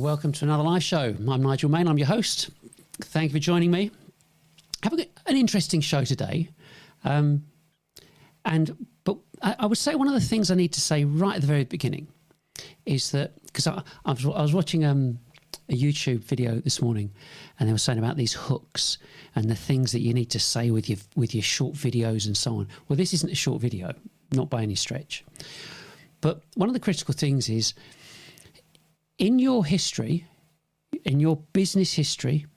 welcome to another live show. I'm Nigel Main, I'm your host. Thank you for joining me. Have an interesting show today. But I would say one of the things I need to say right at the very beginning is that, because I was watching a YouTube video this morning, and they were saying about these hooks and the things that you need to say with your short videos and so on. Well, this isn't a short video, not by any stretch. But one of the critical things is, in your history, in your business history,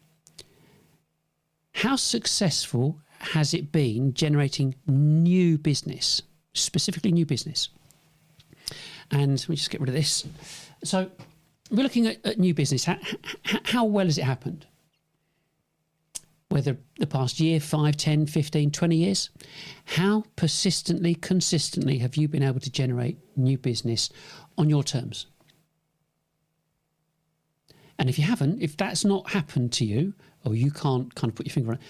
how successful has it been generating new business, specifically new business? And let me just get rid of this. So we're looking at new business. How well has it happened? Whether the past year, 5, 10, 15, 20 years, how persistently, consistently have you been able to generate new business on your terms? And if you haven't, if that's not happened to you, or you can't kind of put your finger on it,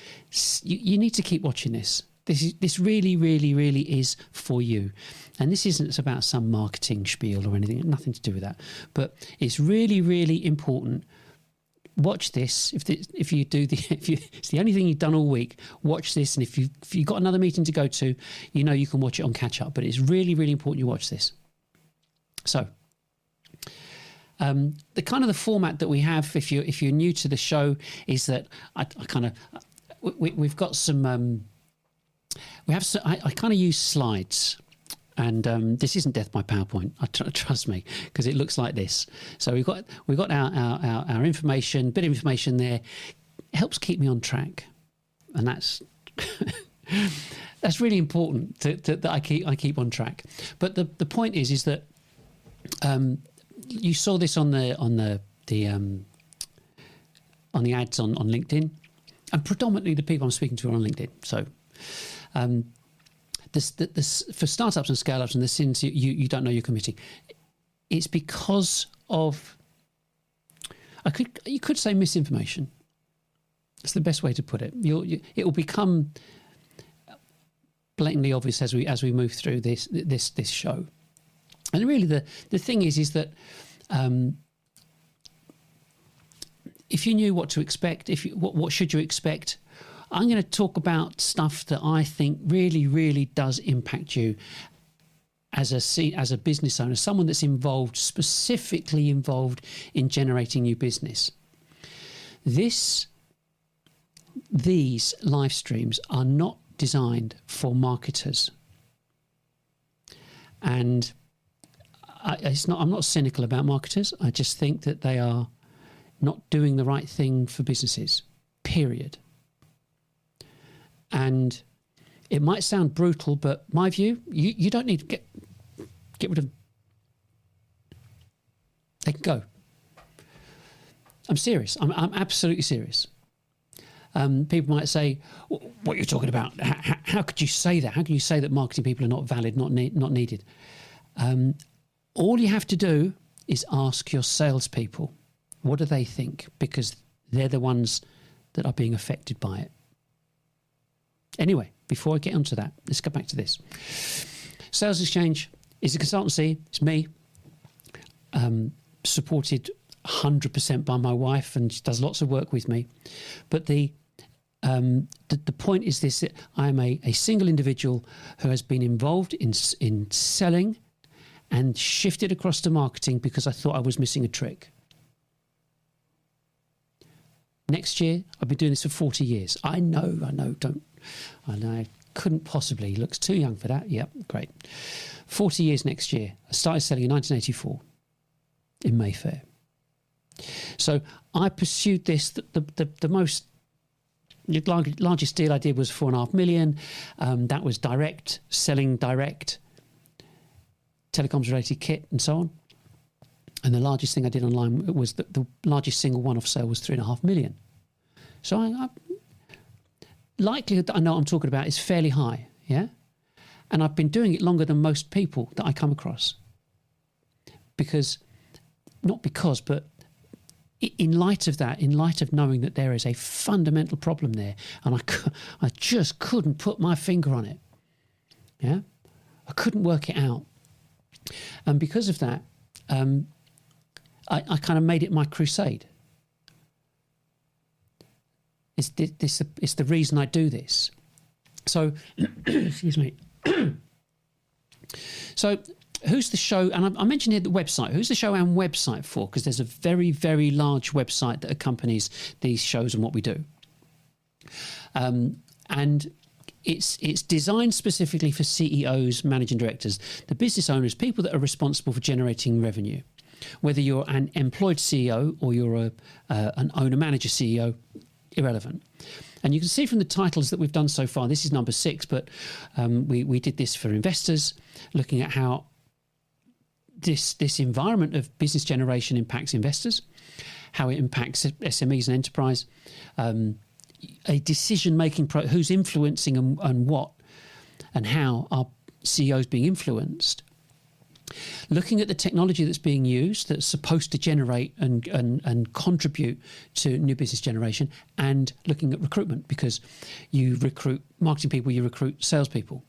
you need to keep watching this. This really, really, really is for you. And this isn't about some marketing spiel or anything, nothing to do with that. But it's really, really important. Watch this. If it's the only thing you've done all week, watch this. And if you've got another meeting to go to, you know you can watch it on catch up. But it's really, really important you watch this. So, the kind of the format that we have, if you're new to the show, is that we've got some I kind of use slides, and this isn't death by PowerPoint. Trust me, because it looks like this. So we've got our information, bit of information there. It helps keep me on track, and that's that's really important that I keep on track. But the point is that. You saw this on the ads on LinkedIn, and predominantly the people I'm speaking to are on LinkedIn. So, this for startups and scale ups and the sins you don't know you're committing, it's because of you could say misinformation. That's the best way to put it. It will become blatantly obvious as we move through this show. And really, the thing is that if you knew what to expect, what should you expect, I'm going to talk about stuff that I think really, really does impact you as a business owner, someone that's specifically involved in generating new business. These live streams are not designed for marketers, and I'm not cynical about marketers. I just think that they are not doing the right thing for businesses, period. And it might sound brutal, but my view, you don't need to get rid of them. They can go. I'm serious. I'm absolutely serious. People might say, what you're talking about, how could you say that? How can you say that marketing people are not valid, not needed? All you have to do is ask your salespeople, what do they think? Because they're the ones that are being affected by it. Anyway, before I get onto that, let's go back to this. Sales Exchange is a consultancy. It's me, supported 100% by my wife, and she does lots of work with me. But the point is this: that I am a single individual who has been involved in selling and shifted across to marketing because I thought I was missing a trick. Next year, I've been doing this for 40 years. I know, I couldn't possibly. He looks too young for that. Yep, great. 40 years next year. I started selling in 1984 in Mayfair. So I pursued this. The largest deal I did was 4.5 million. That was direct, selling direct, telecoms related kit and so on. And the largest thing I did online was the largest single one-off sale was 3.5 million. So I likelihood that I know what I'm talking about is fairly high, yeah? And I've been doing it longer than most people that I come across. But in light of that, in light of knowing that there is a fundamental problem there, and I just couldn't put my finger on it, yeah? I couldn't work it out. And because of that, I kind of made it my crusade. It's the reason I do this. So, excuse me. So, who's the show? And I mentioned here the website. Who's the show and website for? Because there's a very, very large website that accompanies these shows and what we do. And it's designed specifically for CEOs, managing directors, the business owners, people that are responsible for generating revenue. Whether you're an employed CEO or you're an owner-manager CEO, irrelevant. And you can see from the titles that we've done so far, this is number 6, but we did this for investors, looking at how this environment of business generation impacts investors, how it impacts SMEs and enterprise, a decision-making who's influencing and what, and how are CEOs being influenced. Looking at the technology that's being used, that's supposed to generate and contribute to new business generation, and looking at recruitment, because you recruit marketing people, you recruit salespeople.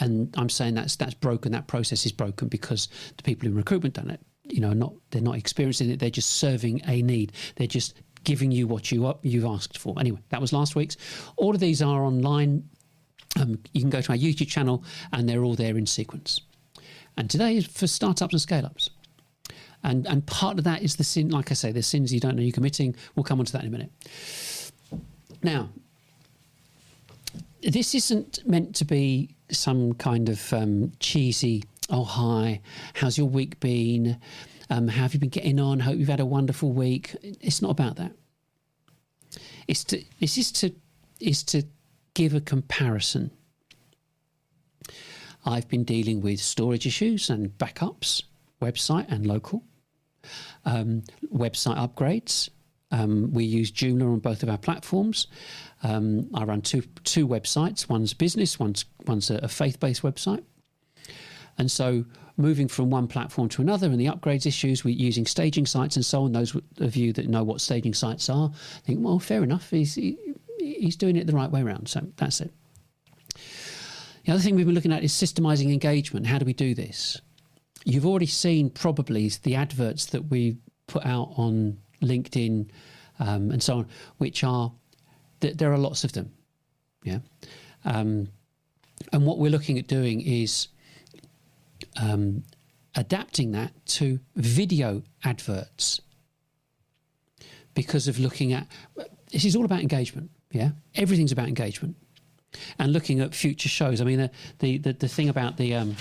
And I'm saying that's broken. That process is broken because the people in recruitment done it. They're not experiencing it. They're just serving a need. They're just giving you what you've asked for. Anyway, that was last week's. All of these are online. You can go to our YouTube channel and they're all there in sequence. And today is for startups and scale-ups. And part of that is the sin, like I say, the sins you don't know you're committing. We'll come on to that in a minute. Now, this isn't meant to be some kind of cheesy, oh, hi, how's your week been? How have you been getting on? Hope you've had a wonderful week. It's not about that. This is to give a comparison. I've been dealing with storage issues and backups, website and local, website upgrades. We use Joomla on both of our platforms. I run two websites. One's business, one's a faith-based website. And so moving from one platform to another and the upgrades issues, we're using staging sites and so on. Those of you that know what staging sites are think, well, fair enough. He's doing it the right way around. So that's it. The other thing we've been looking at is systemizing engagement. How do we do this? You've already seen probably the adverts that we put out on LinkedIn and so on, which are, there are lots of them. Yeah. And what we're looking at doing is adapting that to video adverts, because of looking at, this is all about engagement. Yeah, everything's about engagement, and looking at future shows. I mean, the thing about the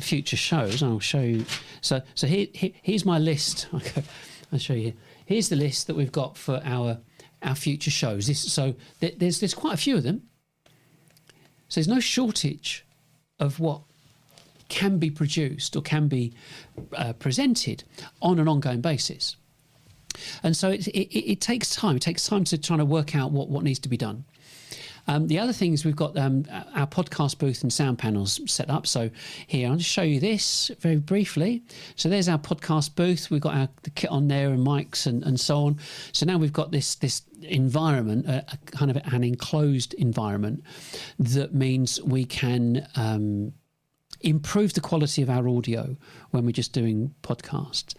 future shows, I'll show you. So here's my list. Okay, I'll show you here. Here's the list that we've got for our future shows. There's quite a few of them. So there's no shortage of what can be produced or can be presented on an ongoing basis. And so it takes time. It takes time to try to work out what needs to be done. The other thing is we've got our podcast booth and sound panels set up. So here, I'll just show you this very briefly. So there's our podcast booth. We've got the kit on there and mics and so on. So now we've got this environment, a kind of an enclosed environment that means we can improve the quality of our audio when we're just doing podcasts.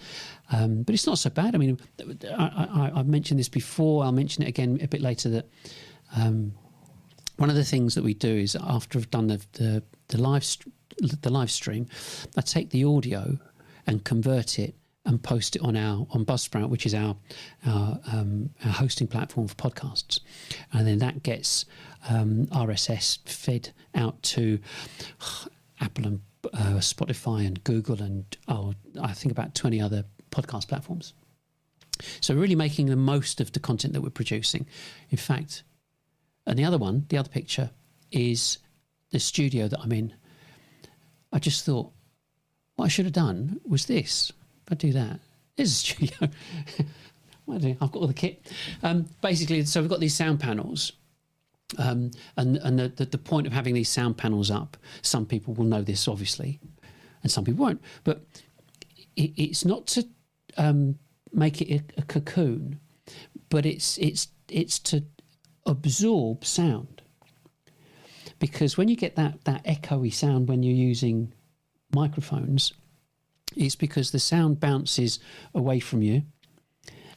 But it's not so bad. I mean, I've mentioned this before. I'll mention it again a bit later, that one of the things that we do is, after I've done the live stream, I take the audio and convert it and post it on Buzzsprout, which is our hosting platform for podcasts, and then that gets RSS fed out to Apple and Spotify and Google and I think about 20 other podcast platforms. So we're really making the most of the content that we're producing. In fact, and the other picture is the studio that I'm in. I just thought, what I should have done was this. If I do that, there's a studio. I've got all the kit. Basically, so we've got these sound panels. And the point of having these sound panels up, some people will know this obviously, and some people won't. But it's not to make it a cocoon, but it's to absorb sound. Because when you get that echoey sound when you're using microphones, It's because the sound bounces away from you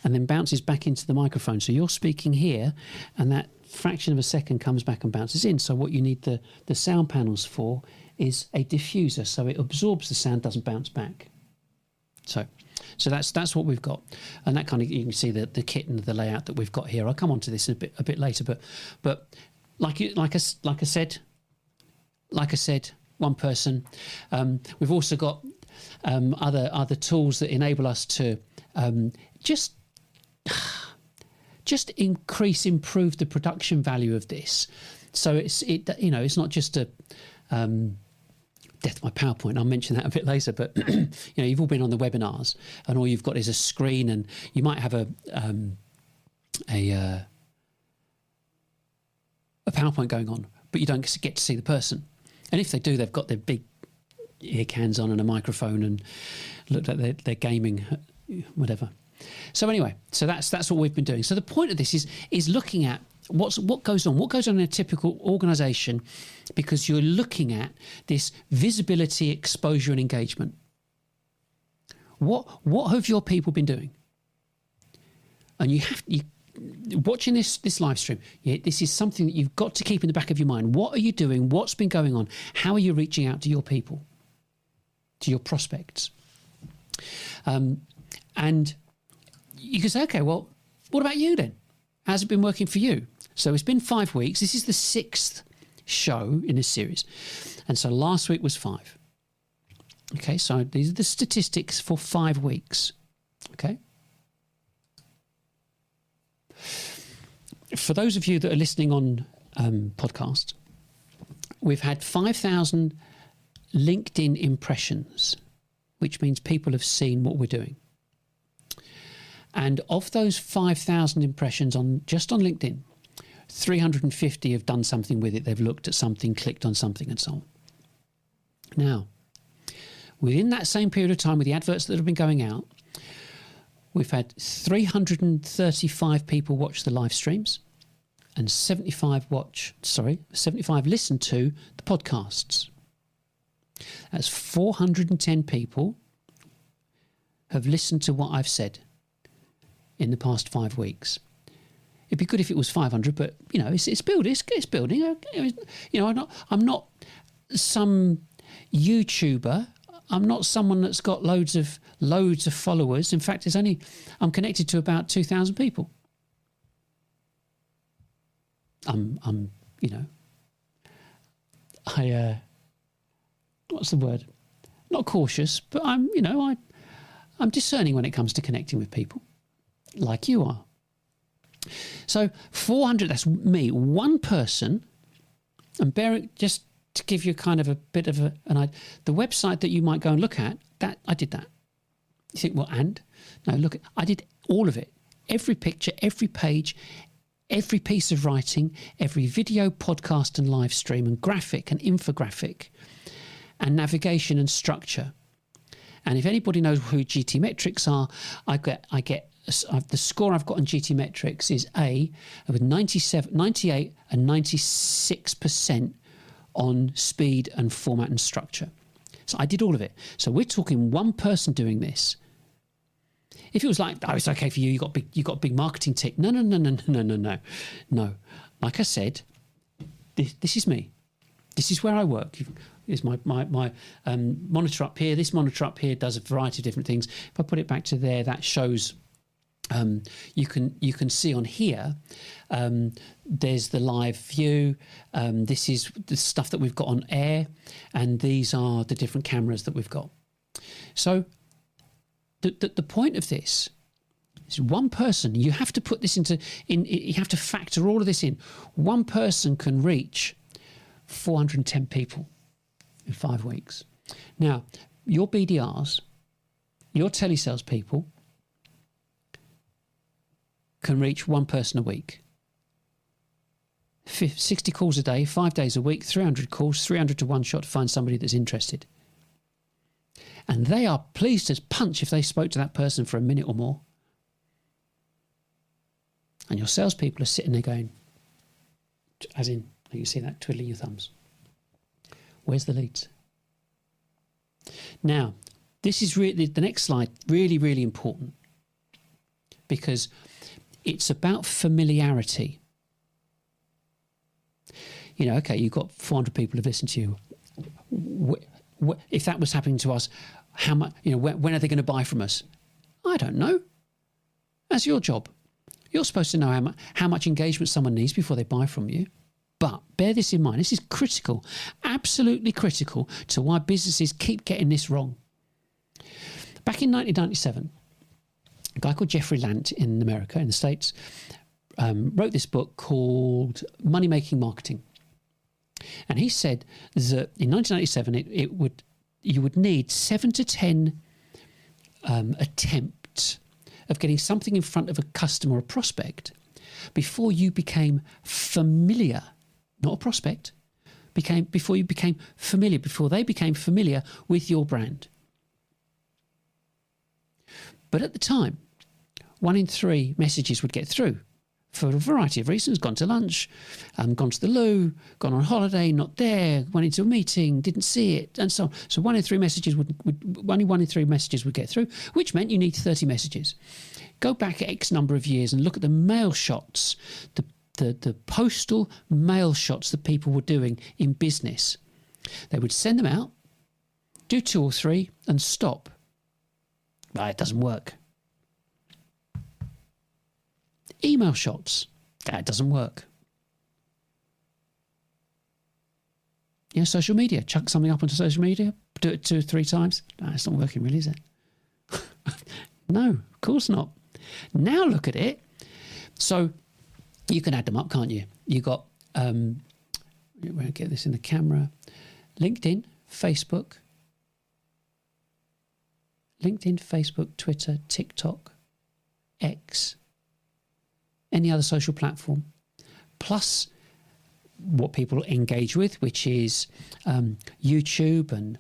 and then bounces back into the microphone. So you're speaking here and that fraction of a second comes back and bounces in. So what you need the sound panels for is a diffuser, so it absorbs the sound, doesn't bounce back. So that's what we've got, and that kind of, you can see the kit and the layout that we've got here. I'll come on to this a bit later, but like I said, one person. We've also got other tools that enable us to just improve the production value of this. So it's not just a death of my PowerPoint. I'll mention that a bit later, but you've all been on the webinars and all you've got is a screen, and you might have a PowerPoint going on, but you don't get to see the person. And if they do, they've got their big ear cans on and a microphone and look like they're gaming, whatever. So anyway, so that's what we've been doing. So the point of this is looking at what goes on in a typical organisation, because you're looking at this visibility, exposure, and engagement. What have your people been doing? And you watching this live stream. This is something that you've got to keep in the back of your mind. What are you doing? What's been going on? How are you reaching out to your people, to your prospects? And you can say, okay, well, what about you then? How's it been working for you? So it's been 5 weeks. This is the 6th show in this series. And so last week was 5. Okay, so these are the statistics for 5 weeks. Okay. For those of you that are listening on podcast, we've had 5,000 LinkedIn impressions, which means people have seen what we're doing. And of those 5,000 impressions just on LinkedIn, 350 have done something with it. They've looked at something, clicked on something, and so on. Now, within that same period of time, with the adverts that have been going out, we've had 335 people watch the live streams and 75 listen to the podcasts. That's 410 people have listened to what I've said in the past 5 weeks. It'd be good if it was 500, but it's building. It's building. I'm not some YouTuber. I'm not someone that's got loads of followers. In fact, I'm connected to about 2,000 people. What's the word? Not cautious, but I'm discerning when it comes to connecting with people, like you are. So 400, that's me, one person, and just to give you kind of a bit of the website that you might go and look at, that I did that. You think, well, I did all of it. Every picture, every page, every piece of writing, every video, podcast and live stream, and graphic and infographic, and navigation and structure. And if anybody knows who GT Metrics are, I get the score I've got on GT Metrics is A, with 98 and 96% on speed and format and structure. So I did all of it. So we're talking one person doing this. If it was like, oh, it's okay for you, you got a big marketing tick. No. Like I said, this is me. This is where I work. Is my monitor up here. This monitor up here does a variety of different things. If I put it back to there, that shows. You can see on here. There's the live view. This is the stuff that we've got on air, and these are the different cameras that we've got. So the point of this is one person. You have to put this you have to factor all of this in. One person can reach 410 people in 5 weeks. Now, your BDRs, your telesales people, can reach one person a week. 60 calls a day, 5 days a week, 300 calls, 300 to one shot to find somebody that's interested. And they are pleased as punch if they spoke to that person for a minute or more. And your salespeople are sitting there going, as in, you can see that, twiddling your thumbs. Where's the leads? Now, this is really the next slide, really, really important, because it's about familiarity. You know, okay, you've got 400 people who've listened to you. If that was happening to us, how much? You know, when are they going to buy from us? I don't know. That's your job. You're supposed to know how much engagement someone needs before they buy from you. But bear this in mind. This is critical, absolutely critical to why businesses keep getting this wrong. Back in 1997, a guy called Jeffrey Lant in America, in the States, wrote this book called Money Making Marketing. And he said that in 1997, you would need 7 to 10 attempts of getting something in front of a customer or prospect before you became familiar, not a prospect, before you became familiar, before they became familiar with your brand. But at the time, 1 in 3 messages would get through for a variety of reasons. Gone to lunch, gone to the loo, gone on holiday, not there, went into a meeting, didn't see it, and so on. So 1 in 3 messages only 1 in 3 messages would get through, which meant you need 30 messages. Go back X number of years and look at the mail shots, the postal mail shots that people were doing in business. They would send them out, do 2 or 3, and stop. It doesn't work. Email shots, that doesn't work. You know, social media, chuck something up onto social media, do it 2 or 3 times. No, it's not working really, is it? No, of course not. Now look at it. So you can add them up, can't you? You got, we'll get this in the camera, LinkedIn, Facebook, Twitter, TikTok, X, any other social platform, plus what people engage with, which is YouTube, and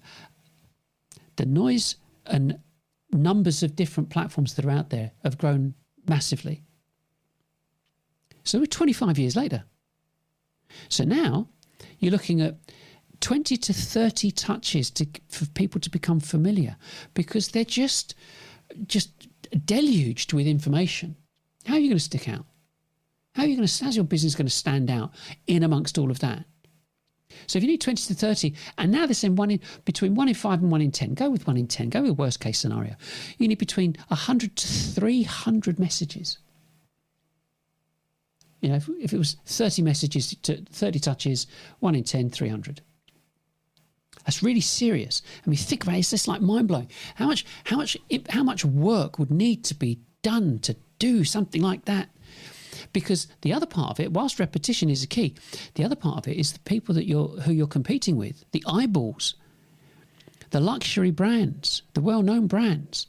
the noise and numbers of different platforms that are out there have grown massively. So we're 25 years later. So now you're looking at 20 to 30 touches for people to become familiar, because they're just deluged with information. How are you going to stick out? How's your business going to stand out in amongst all of that? So if you need 20 to 30, and now they're saying between 1 in 5 and 1 in 10, go with 1 in 10, go with the worst case scenario. You need between 100 to 300 messages. You know, if it was 30 messages to 30 touches, 1 in 10, 300. That's really serious. I mean, think about it, it's just like mind-blowing. How much work would need to be done to do something like that? Because the other part of it, whilst repetition is the key, the other part of it is the people who you're competing with, the eyeballs, the luxury brands, the well-known brands.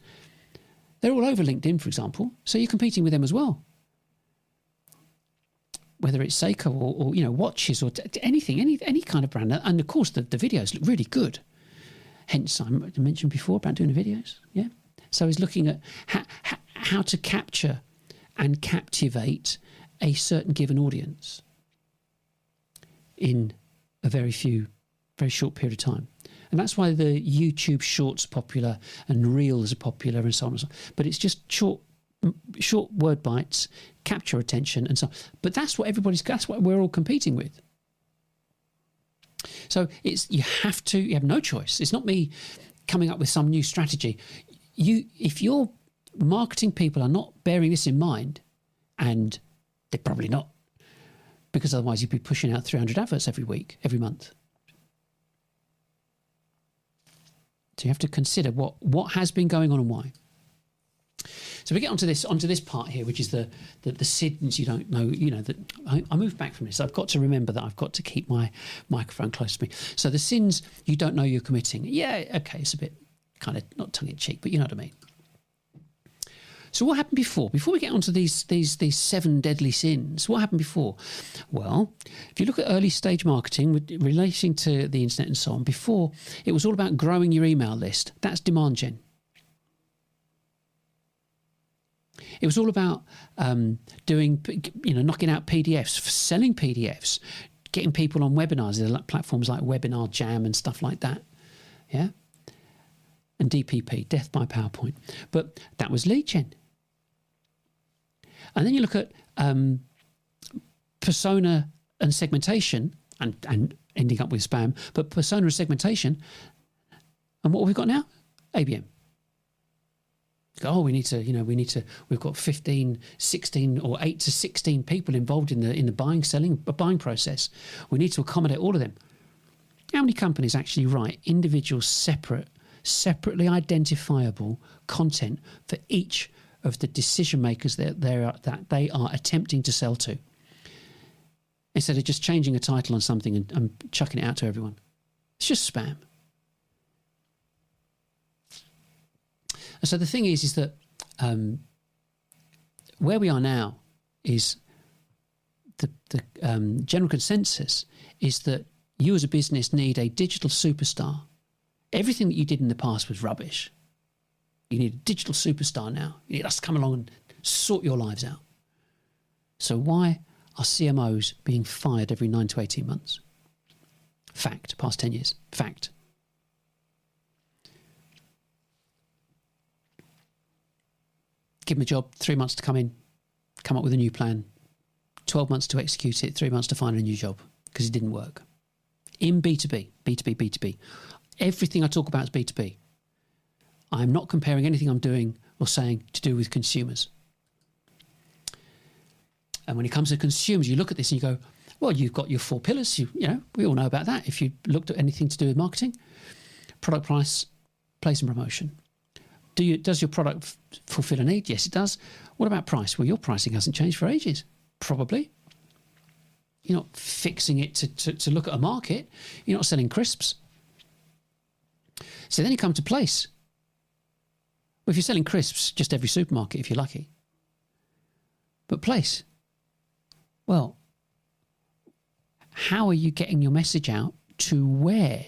They're all over LinkedIn, for example, so you're competing with them as well. Whether it's Seiko or you know, watches or anything, any kind of brand, and of course the videos look really good. Hence, I mentioned before about doing the videos. Yeah, so he's looking at how to capture and captivate a certain given audience in a very short period of time. And that's why the YouTube Shorts are popular and Reels are popular and so on and so on. But it's just short word bites, capture attention and so on. But that's what we're all competing with. So you have no choice. It's not me coming up with some new strategy. If your marketing people are not bearing this in mind, and they're probably not, because otherwise you'd be pushing out 300 adverts every month. So you have to consider what has been going on and why. So we get onto this part here, which is the sins you don't know. You know, that I moved back from this. I've got to remember that I've got to keep my microphone close to me. So the sins you don't know you're committing. Yeah, okay, it's a bit kind of not tongue in cheek, but you know what I mean. So what happened before? Before we get onto these 7 deadly sins, what happened before? Well, if you look at early stage marketing relating to the internet and so on, before it was all about growing your email list. That's demand gen. It was all about knocking out PDFs, selling PDFs, getting people on webinars, platforms like Webinar Jam and stuff like that. Yeah. and DPP, death by PowerPoint. But that was lead gen. And then you look at persona and segmentation and ending up with spam, but persona and segmentation. And what have we got now? ABM. Oh, we've got 15, 16 or 8 to 16 people involved in the buying process. We need to accommodate all of them. How many companies actually write individual, separately identifiable content for each of the decision makers that they are attempting to sell to, instead of just changing a title on something and chucking it out to everyone? It's just spam. So the thing is that where we are now is the general consensus is that you as a business need a digital superstar. Everything that you did in the past was rubbish. You need a digital superstar now. You need us to come along and sort your lives out. So why are CMOs being fired every 9 to 18 months? Fact, past 10 years. Fact. Give them a job, 3 months to come in, come up with a new plan, 12 months to execute it, 3 months to find a new job because it didn't work. In B2B. Everything I talk about is B2B. I'm not comparing anything I'm doing or saying to do with consumers. And when it comes to consumers, you look at this and you go, well, you've got your 4 pillars. You know, we all know about that. If you looked at anything to do with marketing, product, price, place and promotion. Does your product fulfill a need? Yes, it does. What about price? Well, your pricing hasn't changed for ages. Probably. You're not fixing it to look at a market. You're not selling crisps. So then you come to place. Well, if you're selling crisps, just every supermarket if you're lucky. But place. Well, how are you getting your message out to where?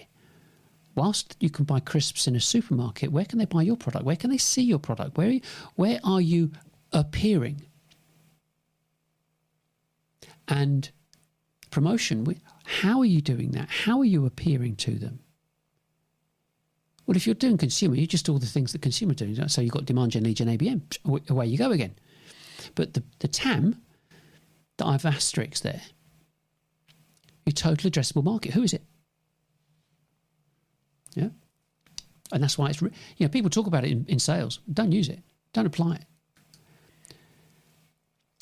Whilst you can buy crisps in a supermarket, where can they buy your product? Where can they see your product? Where are you appearing? And promotion, how are you doing that? How are you appearing to them? Well, if you're doing consumer, you just do all the things that consumer are doing. So you've got demand gen, lead gen, ABM. Away you go again. But the TAM that I've asterisked there, your total addressable market, who is it? Yeah, and that's why it's people talk about it in sales. Don't use it. Don't apply it.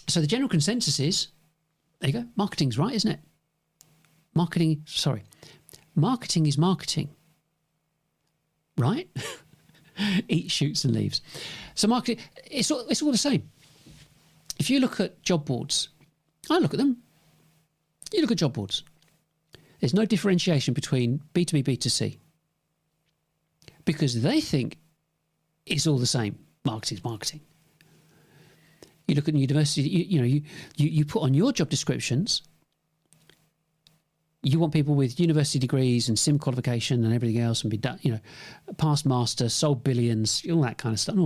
So the general consensus is, there you go. Marketing's right, isn't it? Marketing is marketing, right? Eat, shoots, and leaves. So marketing, it's all the same. If you look at job boards, I look at them. You look at job boards. There's no differentiation between B2B, B2C. Because they think it's all the same. Marketing's marketing. You look at university, you put on your job descriptions, you want people with university degrees and sim qualification and everything else and be done, past master, sold billions, all that kind of stuff.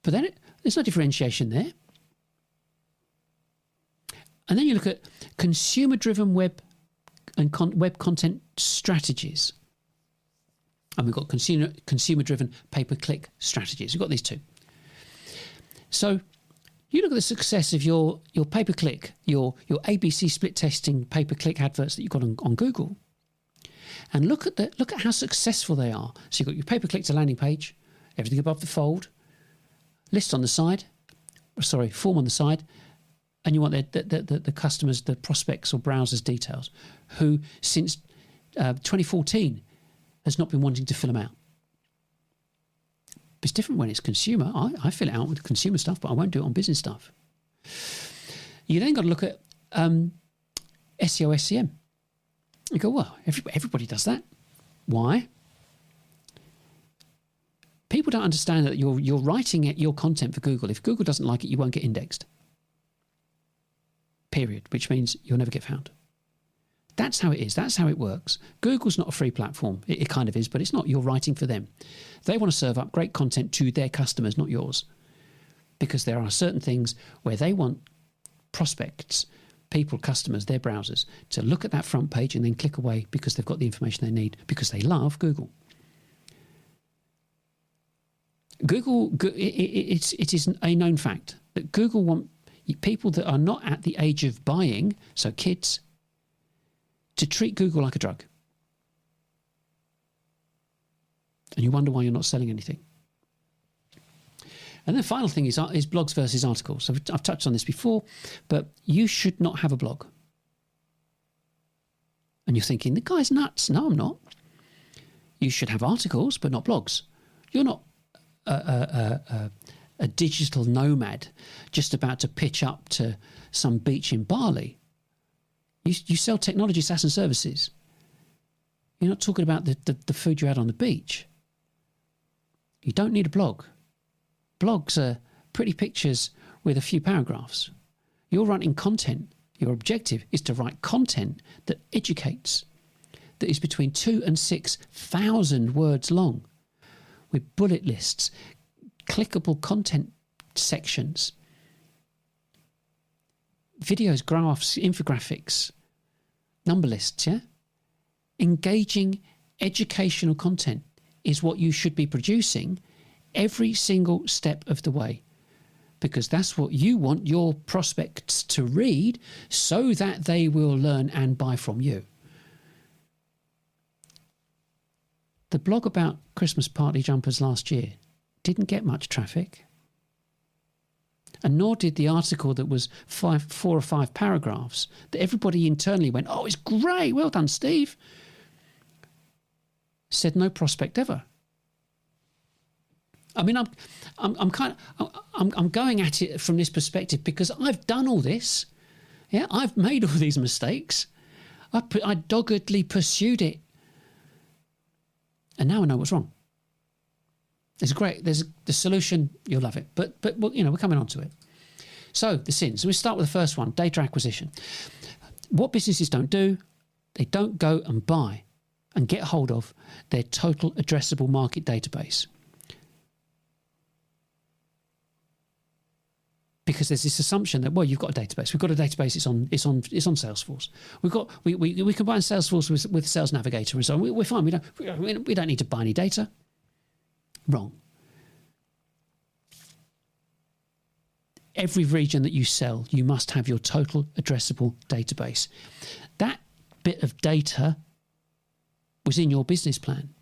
But then there's no differentiation there. And then you look at consumer-driven web and web content strategies. And we've got consumer-driven pay-per-click strategies. We've got these two. So you look at the success of your pay-per-click, your ABC split testing pay-per-click adverts that you've got on Google, and look at how successful they are. So you've got your pay-per-click to landing page, everything above the fold, list on the side, form on the side, and you want the customers, the prospects or browsers details, who since 2014 has not been wanting to fill them out. It's different when it's consumer. I fill it out with consumer stuff, but I won't do it on business stuff. You then got to look at SEO, SEM. You go, well, everybody does that. Why? People don't understand that you're writing your content for Google. If Google doesn't like it, you won't get indexed. Period. Which means you'll never get found. That's how it is. That's how it works. Google's not a free platform. It kind of is, but it's not. You're writing for them. They want to serve up great content to their customers, not yours. Because there are certain things where they want prospects, people, customers, their browsers, to look at that front page and then click away because they've got the information they need, because they love Google. it is a known fact that Google want people that are not at the age of buying, so kids, to treat Google like a drug. And you wonder why you're not selling anything. And the final thing is blogs versus articles. So I've touched on this before, but you should not have a blog. And you're thinking, the guy's nuts. No, I'm not. You should have articles, but not blogs. You're not a digital nomad just about to pitch up to some beach in Bali. You sell technology, SaaS and services. You're not talking about the food you had on the beach. You don't need a blog. Blogs are pretty pictures with a few paragraphs. You're writing content. Your objective is to write content that educates, that is between 2,000 and 6,000 words long, with bullet lists, clickable content sections, videos, graphs, infographics, number lists, yeah? Engaging educational content is what you should be producing every single step of the way, because that's what you want your prospects to read so that they will learn and buy from you. The blog about Christmas party jumpers last year didn't get much traffic, and nor did the article that was 4 or 5 paragraphs that everybody internally went, "Oh, it's great, well done, Steve," said no prospect ever. I mean, I'm going at it from this perspective because I've done all this. Yeah, I've made all these mistakes. I doggedly pursued it, and now I know what's wrong. There's the solution. You'll love it, but well, we're coming on to it. So the sins. So we start with the first one: data acquisition. What businesses don't do, they don't go and buy and get hold of their total addressable market database. Because there's this assumption that, well, you've got a database. We've got a database. It's on Salesforce. We combine Salesforce with Sales Navigator and so on. We're fine. We don't need to buy any data. Wrong. Every region that you sell, you must have your total addressable database. That bit of data was in your business plan.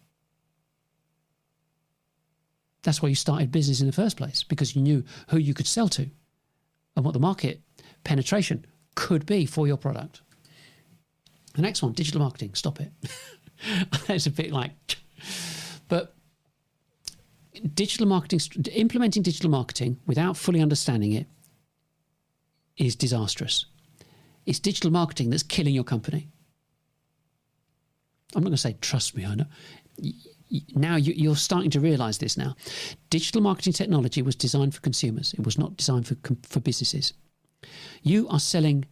That's why you started business in the first place, because you knew who you could sell to and what the market penetration could be for your product. The next one, digital marketing. Stop it. It's a bit like... But digital marketing, implementing digital marketing without fully understanding it is disastrous. It's digital marketing that's killing your company. I'm not going to say, trust me, I know. Now you're starting to realise this now. Digital marketing technology was designed for consumers. It was not designed for businesses. You are selling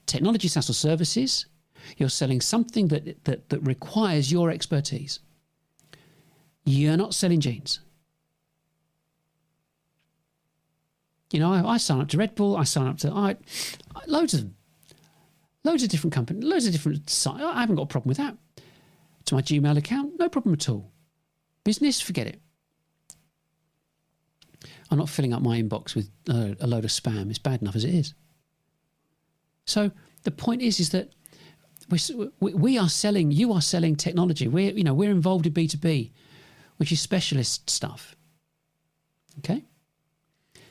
technology, SaaS or services. You're selling something that requires your expertise. You're not selling jeans. I sign up to Red Bull. I sign up to loads of them. Loads of different companies, loads of different sites. I haven't got a problem with that. To my Gmail account, no problem at all. Business, forget it. I'm not filling up my inbox with a load of spam. It's bad enough as it is. So the point is that we are selling. You are selling technology. We're involved in B2B, which is specialist stuff. Okay.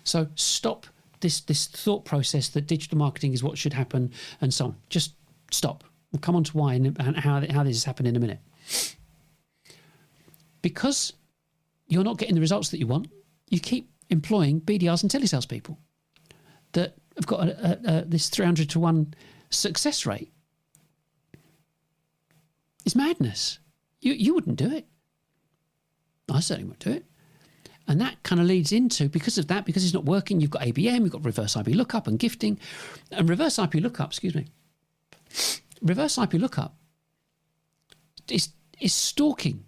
So stop this thought process that digital marketing is what should happen and so on. Just stop. We'll come on to why and how this has happened in a minute. Because you're not getting the results that you want, you keep employing BDRs and telesales people that have got this 300 to 1 success rate. It's madness. You wouldn't do it. I certainly wouldn't do it. And that kind of leads into, because of that, because it's not working, you've got ABM, you've got reverse IP lookup and gifting. And reverse IP lookup, reverse IP lookup is stalking.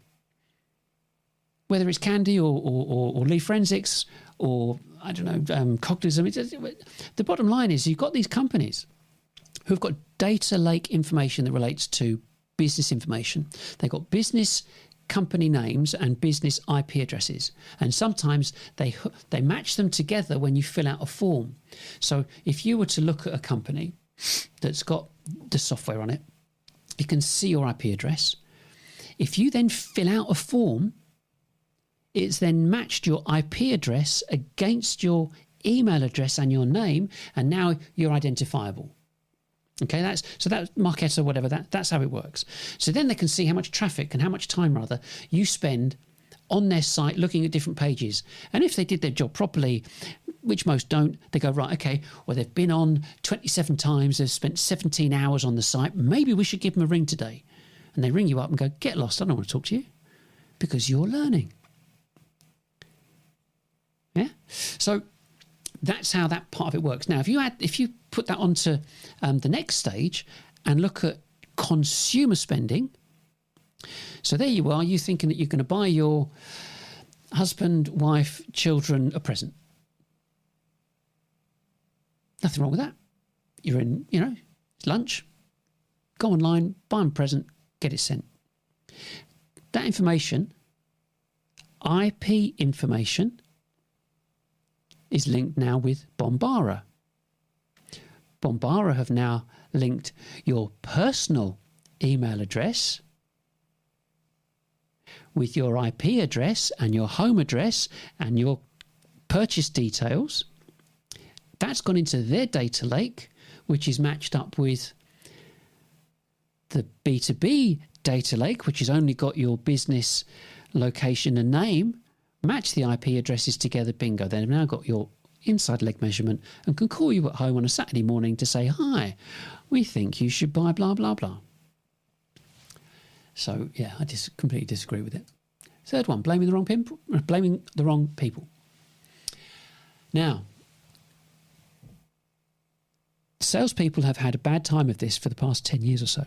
Whether it's Candy or Lee Forensics or, I don't know, Cognizant. The bottom line is you've got these companies who've got data lake information that relates to business information. They've got business company names and business IP addresses, and sometimes they match them together when you fill out a form. So if you were to look at a company that's got the software on it, you can see your IP address. If you then fill out a form, it's then matched your IP address against your email address and your name, and now you're identifiable. Okay, that's Marketo, whatever, that's how it works. So then they can see how much traffic and how much time rather you spend on their site looking at different pages. And if they did their job properly, which most don't, they go, right, okay, well, they've been on 27 times, they've spent 17 hours on the site, maybe we should give them a ring today. And they ring you up and go, get lost, I don't want to talk to you, because you're learning. Yeah? So that's how that part of it works. Now, if you put that onto the next stage and look at consumer spending, so there you are, you thinking that you're going to buy your husband, wife, children a present. Nothing wrong with that. You're in, it's lunch, go online, buy them a present, get it sent. That information, IP information, is linked now with Bombara. Bombara have now linked your personal email address with your IP address and your home address and your purchase details. That's gone into their data lake, which is matched up with the B2B data lake, which has only got your business location and name. Match the IP addresses together, bingo. They've now got your inside leg measurement and can call you at home on a Saturday morning to say, hi, we think you should buy blah, blah, blah. So, yeah, I just completely disagree with it. Third one, blaming the wrong people. Now, salespeople have had a bad time of this for the past 10 years or so.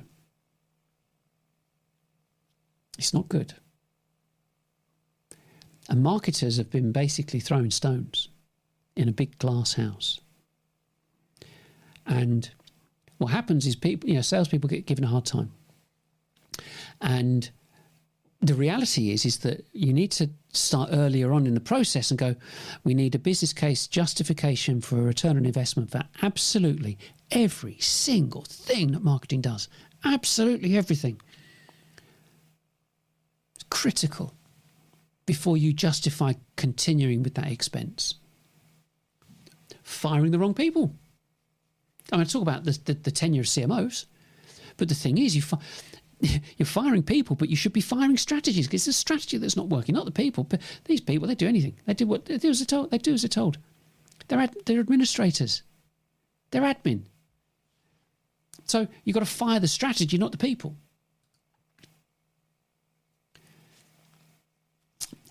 It's not good. And marketers have been basically throwing stones in a big glass house. And what happens is salespeople get given a hard time. And the reality is that you need to start earlier on in the process and go, we need a business case justification for a return on investment for absolutely every single thing that marketing does. Absolutely everything. It's critical before you justify continuing with that expense. Firing the wrong people. I talk about the tenure of CMOs, but the thing is, you're firing people, but you should be firing strategies, because it's a strategy that's not working, not the people. But these people, they do anything. They do what they do as they're told. They do as they're told. They're administrators. They're admin. So you've got to fire the strategy, not the people.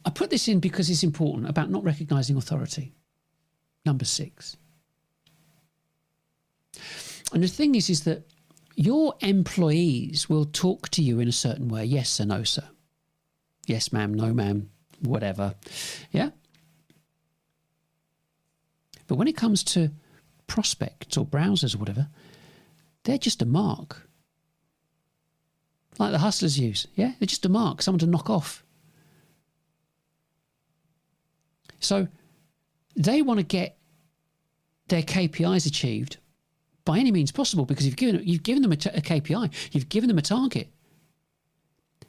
I put this in because it's important about not recognising authority. Number 6. And the thing is that your employees will talk to you in a certain way. Yes, sir, no, sir. Yes, ma'am, no, ma'am, whatever. Yeah? But when it comes to prospects or browsers or whatever, they're just a mark. Like the hustlers use. Yeah? They're just a mark, someone to knock off. So they want to get their KPIs achieved by any means possible, because you've given them a KPI, you've given them a target.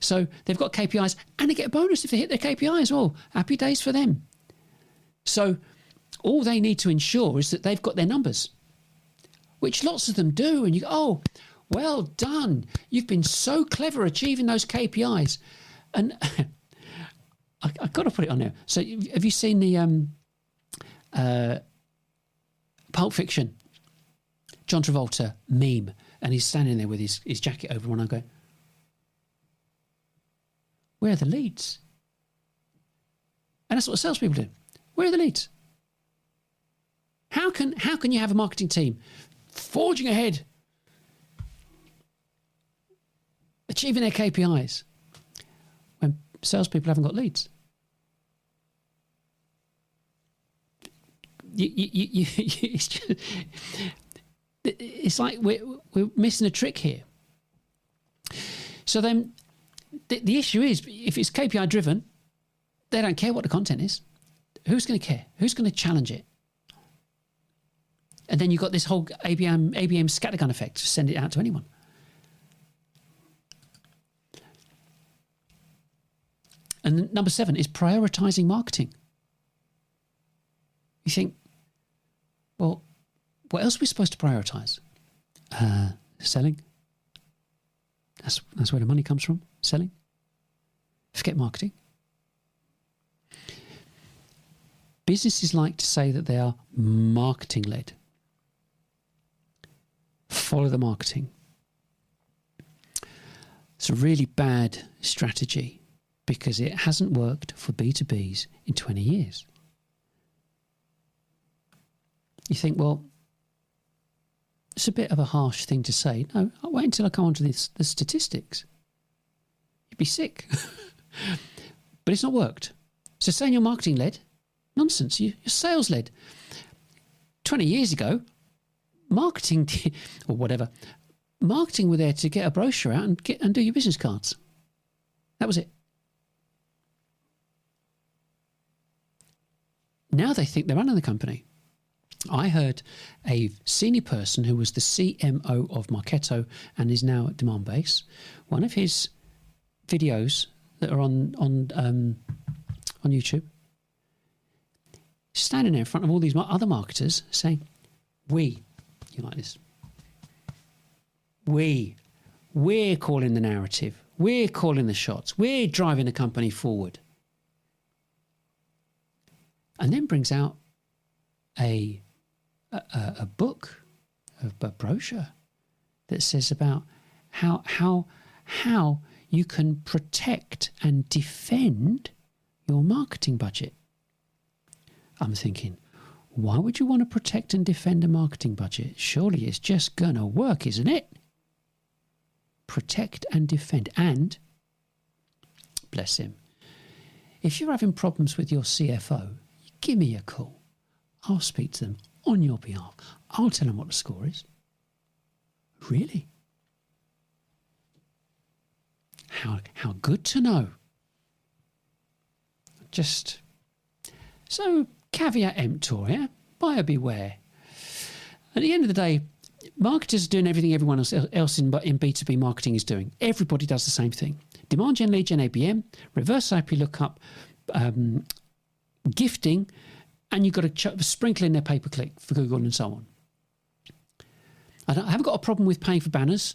So they've got KPIs and they get a bonus if they hit their KPIs. Oh, happy days for them. So all they need to ensure is that they've got their numbers, which lots of them do. And you go, oh, well done. You've been so clever achieving those KPIs. And I've got to put it on there. So have you seen the Pulp Fiction, John Travolta meme, and he's standing there with his jacket over, and I go, where are the leads? And that's what salespeople do. Where are the leads? How can you have a marketing team forging ahead, achieving their KPIs, when salespeople haven't got leads? It's like we're missing a trick here. So then the issue is, if it's KPI driven, they don't care what the content is. Who's going to care? Who's going to challenge it? And then you've got this whole ABM scattergun effect. Send it out to anyone. And number 7 is prioritizing marketing. You think, well, what else are we supposed to prioritize? Selling. That's where the money comes from. Selling. Forget marketing. Businesses like to say that they are marketing led. Follow the marketing. It's a really bad strategy because it hasn't worked for B2Bs in 20 years. You think, well, it's a bit of a harsh thing to say. No, I'll wait until I come on to the statistics. You'd be sick. But it's not worked. So saying you're marketing led, nonsense. You're sales led. 20 years ago, marketing, or whatever, marketing were there to get a brochure out and do your business cards. That was it. Now they think they're running the company. I heard a senior person who was the CMO of Marketo and is now at Demandbase. One of his videos that are on YouTube, standing there in front of all these other marketers saying, you like this, we're calling the narrative, we're calling the shots, we're driving the company forward. And then brings out a book, a brochure that says about how you can protect and defend your marketing budget. I'm thinking, why would you want to protect and defend a marketing budget? Surely it's just going to work, isn't it? Protect and defend. And, bless him, if you're having problems with your CFO, give me a call. I'll speak to them on your behalf. I'll tell them what the score is. Really? How good to know. Just so caveat emptor, yeah? Buyer beware. At the end of the day, marketers are doing everything everyone else in B2B marketing is doing. Everybody does the same thing. Demand gen, lead gen, ABM, reverse IP lookup, gifting, and you've got to sprinkle in their pay-per-click for Google and so on. I haven't got a problem with paying for banners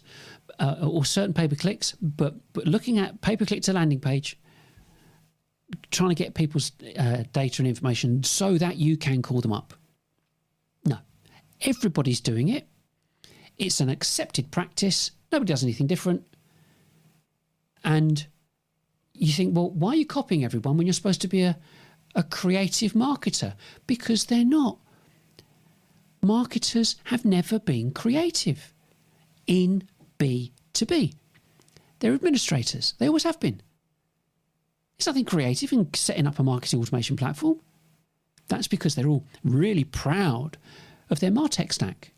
or certain pay-per-clicks, but looking at pay-per-click to landing page, trying to get people's data and information so that you can call them up. No, everybody's doing it. It's an accepted practice. Nobody does anything different. And you think, well, why are you copying everyone when you're supposed to be a creative marketer? Because they're not. Marketers have never been creative in B2B. They're administrators. They always have been. There's nothing creative in setting up a marketing automation platform. That's because they're all really proud of their MarTech stack.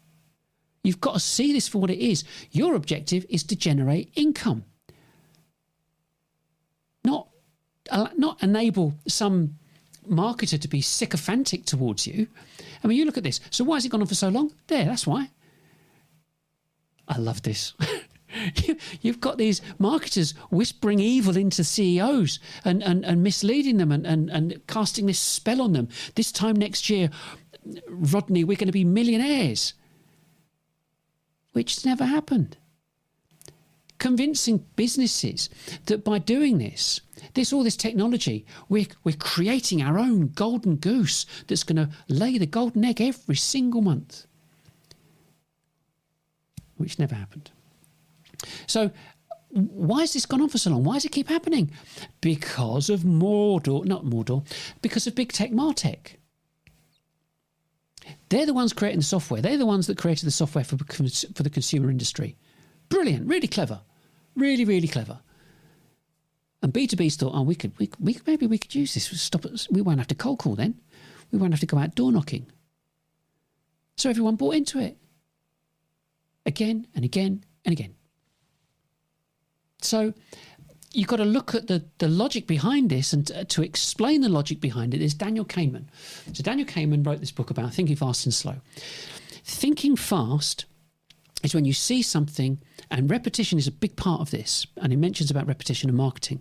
You've got to see this for what it is. Your objective is to generate income. Not enable some marketer to be sycophantic towards you. I mean, you look at this. So why has it gone on for so long? There, that's why. I love this. You've got these marketers whispering evil into CEOs and misleading them and casting this spell on them. This time next year, Rodney, we're going to be millionaires. Which never happened. Convincing businesses that by doing this, all this technology, we're creating our own golden goose that's going to lay the golden egg every single month. Which never happened. So why has this gone on for so long? Why does it keep happening? Because of because of big tech MarTech. They're the ones creating the software. They're the ones that created the software for the consumer industry. Brilliant, really clever, really, really clever. And B2B's thought, maybe we could use this. Stop it. We won't have to cold call then. We won't have to go out door knocking. So everyone bought into it. Again and again and again. So you've got to look at the logic behind this, and to explain the logic behind it is Daniel Kahneman. So Daniel Kahneman wrote this book about thinking fast and slow. Thinking fast is when you see something, and repetition is a big part of this, and he mentions about repetition and marketing.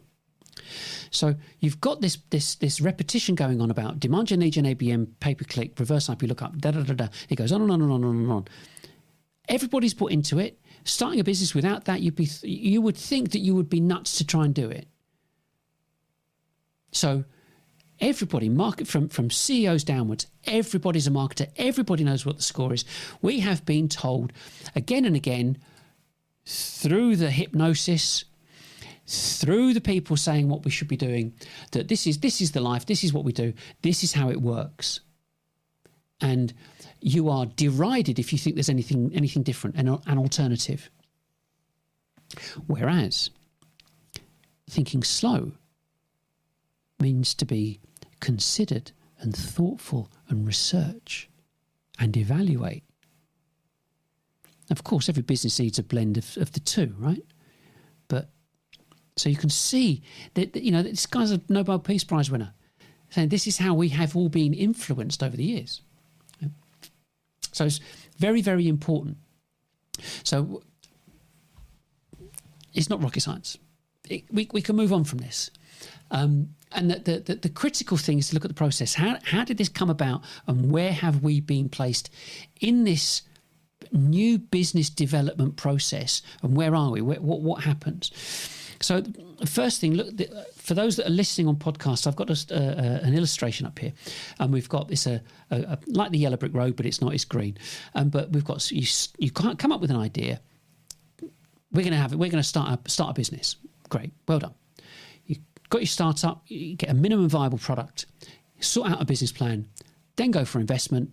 So you've got this repetition going on about demand gen, lead gen, ABM, pay-per-click, reverse IP lookup, da-da-da-da. It goes on and on and on and on and on. Everybody's put into it. Starting a business without that, you would think that you would be nuts to try and do it. So everybody, market from CEOs downwards, everybody's a marketer. Everybody knows what the score is. We have been told again and again through the hypnosis, through the people saying what we should be doing, that this is the life, this is what we do, this is how it works. And you are derided if you think there's anything different, an alternative. Whereas thinking slow means to be considered and thoughtful and research and evaluate. Of course, every business needs a blend of the two, right? But so you can see that, this guy's a Nobel Peace Prize winner, saying this is how we have all been influenced over the years. So it's very, very important. So it's not rocket science. We can move on from this. And the critical thing is to look at the process. How did this come about, and where have we been placed in this new business development process, and where are we? What happens? So the first thing, look, for those that are listening on podcasts, I've got an illustration up here, and we've got this like the yellow brick road, but it's not; it's green. But we've got you can't come up with an idea. We're going to start a business. Great, well done. You got your startup. You get a minimum viable product. Sort out a business plan, then go for investment.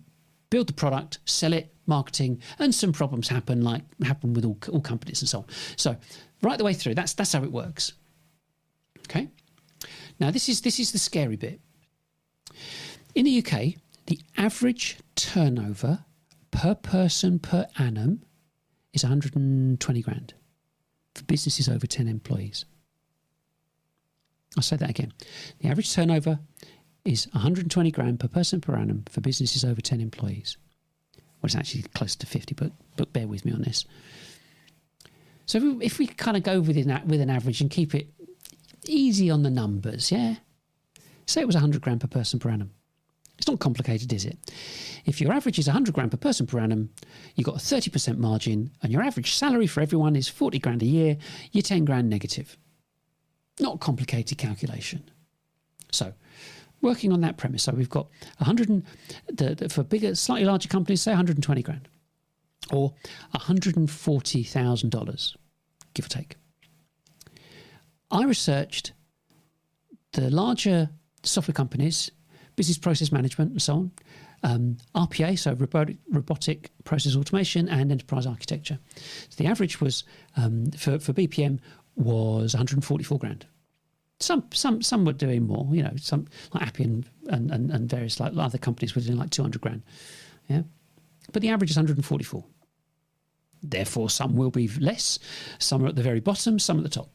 Build the product, sell it, marketing, and some problems happen with all companies and so on. So right the way through, that's how it works. Okay. Now this is the scary bit. In the UK, the average turnover per person per annum is 120 grand for businesses over 10 employees. I'll say that again. The average turnover is 120 grand per person per annum for businesses over 10 employees. Well, it's actually close to 50, but bear with me on this. So if we kind of go with an average and keep it easy on the numbers, yeah? Say it was 100 grand per person per annum. It's not complicated, is it? If your average is 100 grand per person per annum, you've got a 30% margin, and your average salary for everyone is 40 grand a year, you're 10 grand negative. Not a complicated calculation. So working on that premise, so we've got 100, for bigger, slightly larger companies, say 120 grand, or $140,000, give or take. I researched the larger software companies, business process management and so on, RPA, so robotic process automation, and enterprise architecture. So the average was, for BPM, was 144 grand. Some were doing more, some like Appian and various like other companies were doing like 200 grand. Yeah. But the average is 144. Therefore, some will be less, some are at the very bottom, some at the top.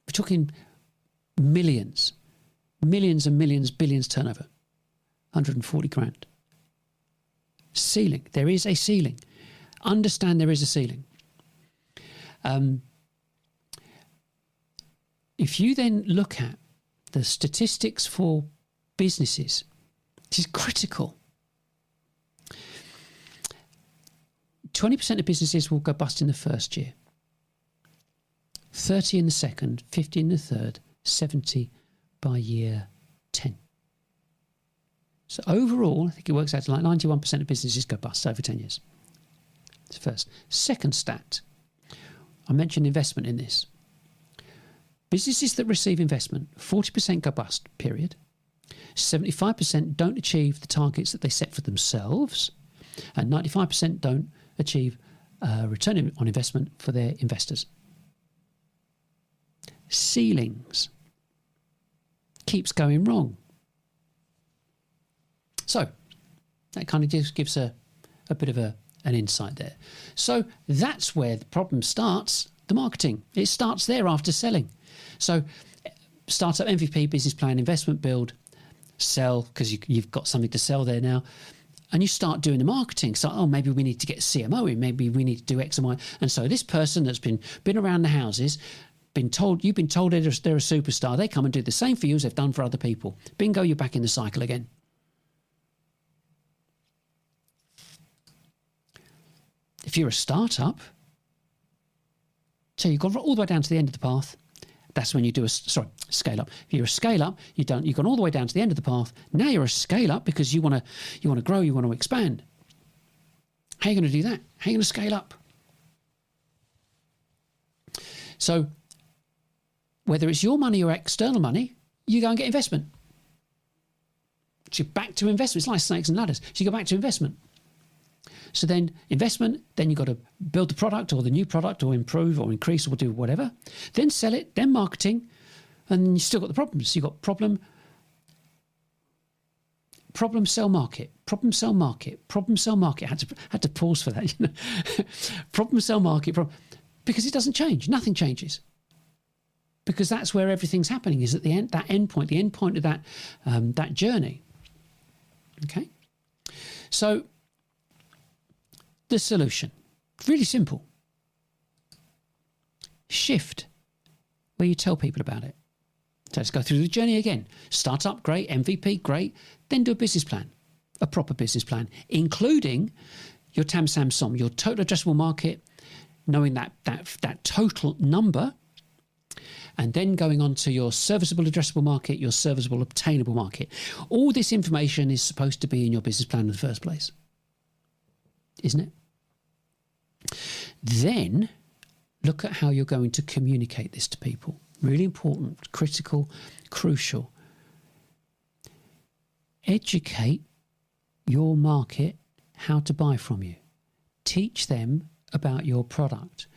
We're talking millions and millions, billions turnover. 140 grand. Ceiling. There is a ceiling. Understand there is a ceiling. If you then look at the statistics for businesses, this is critical. 20% of businesses will go bust in the first year, 30 in the second, 50 in the third, 70 by year 10. So overall, I think it works out to like 91% of businesses go bust over 10 years. That's first. Second stat, I mentioned investment in this. Businesses that receive investment, 40% go bust, period. 75% don't achieve the targets that they set for themselves, and 95% don't achieve return on investment for their investors. Ceilings. Keeps going wrong. So that kind of just gives a bit of an insight there. So that's where the problem starts. the marketing. It starts there after selling. So startup, MVP, business plan, investment, build, sell, because you've got something to sell there now. And you start doing the marketing. So, maybe we need to get a CMO in. Maybe we need to do X and Y. And so this person that's been around the houses, you've been told they're a superstar. They come and do the same for you as they've done for other people. Bingo, you're back in the cycle again. If you're a startup, so you've got all the way down to the end of the path. That's when you do scale up. If you're a scale up, you've gone all the way down to the end of the path. Now you're a scale up because you want to grow, you want to expand. How are you going to do that? How are you going to scale up? So whether it's your money or external money, you go and get investment. So you're back to investment. It's like snakes and ladders. So you go back to investment. So then investment, then you've got to build the product or the new product or improve or increase or do whatever. Then sell it, then marketing, and you still got the problems. You've got problem, sell, market, problem, sell, market, problem, sell, market. I had to pause for that. Problem, sell, market, because it doesn't change. Nothing changes. Because that's where everything's happening, is at the end, that end point, the end point of that journey. Okay? So the solution, really simple. Shift where you tell people about it. So let's go through the journey again. Startup, great. MVP, great. Then do a business plan, a proper business plan, including your TAM, SAM, SOM, your total addressable market, knowing that total number, and then going on to your serviceable addressable market, your serviceable obtainable market. All this information is supposed to be in your business plan in the first place, isn't it? Then look at how you're going to communicate this to people. Really important, critical, crucial. Educate your market how to buy from you. Teach them about your product.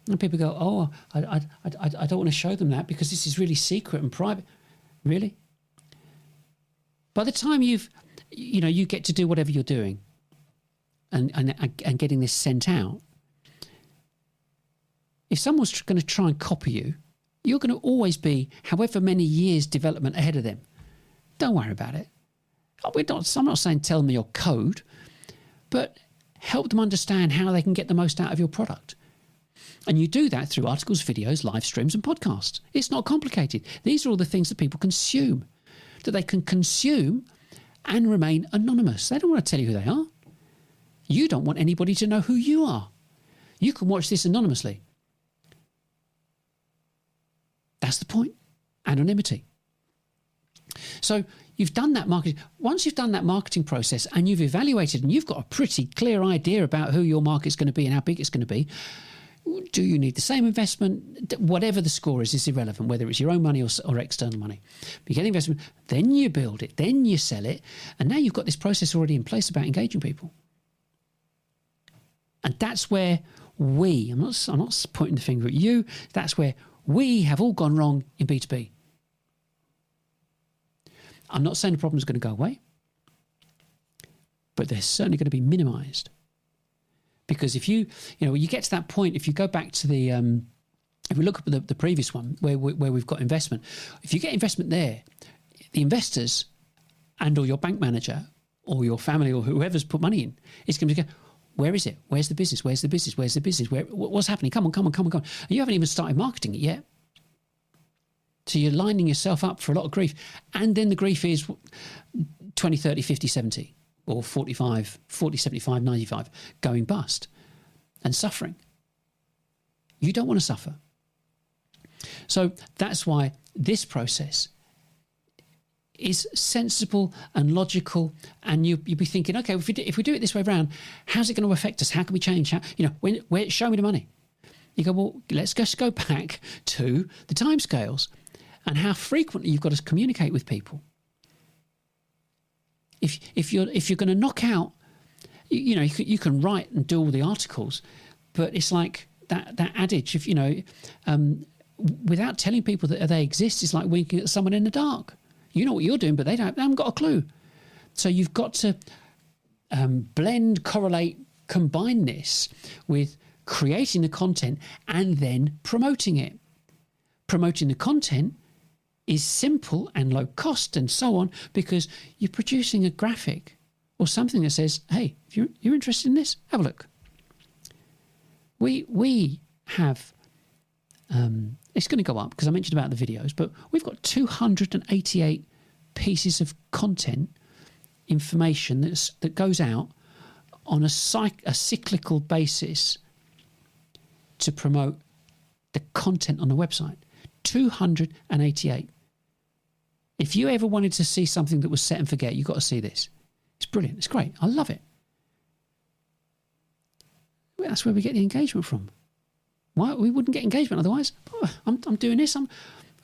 And people go, I don't want to show them that because this is really secret and private. Really? By the time you get to do whatever you're doing and getting this sent out, if someone's going to try and copy you, you're going to always be however many years development ahead of them. Don't worry about it. I'm not saying tell them your code, but help them understand how they can get the most out of your product. And you do that through articles, videos, live streams and podcasts. It's not complicated. These are all the things that people consume, that they can consume and remain anonymous. They don't want to tell you who they are. You don't want anybody to know who you are. You can watch this anonymously. That's the point. Anonymity. So you've done that marketing. Once you've done that marketing process and you've evaluated and you've got a pretty clear idea about who your market's going to be and how big it's going to be, do you need the same investment? Whatever the score is irrelevant, whether it's your own money or external money. But you get investment, then you build it, then you sell it, and now you've got this process already in place about engaging people. And that's where I'm not pointing the finger at you, that's where we have all gone wrong in B2B. I'm not saying the problem's going to go away, but they're certainly going to be minimised. Because if you get to that point, if you go back to if we look at the previous one where we've got investment, if you get investment there, the investors and or your bank manager or your family or whoever's put money in, it's going to go, where is it? Where's the business? Where's the business? Where's the business? What's happening? Come on. And you haven't even started marketing it yet. So you're lining yourself up for a lot of grief. And then the grief is 20, 30, 50, 70 or 45, 40, 75, 95 going bust and suffering. You don't want to suffer. So that's why this process is sensible and logical, and you'll be thinking, okay, if we do it this way around, how's it going to affect us? How can we change? Show me the money. You go, well, let's just go back to the timescales and how frequently you've got to communicate with people. If you're going to knock out, you can write and do all the articles, but it's like that adage, without telling people that they exist, it's like winking at someone in the dark. You know what you're doing, but they haven't got a clue. So you've got to blend, correlate, combine this with creating the content and then promoting it. Promoting the content is simple and low cost and so on, because you're producing a graphic or something that says, hey, if you're interested in this, have a look. We have, it's going to go up because I mentioned about the videos, but we've got 288 pieces of content, information that goes out on a cyclical basis to promote the content on the website. 288. If you ever wanted to see something that was set and forget, you've got to see this. It's brilliant. It's great. I love it. That's where we get the engagement from. Why we wouldn't get engagement otherwise? Oh, I'm doing this.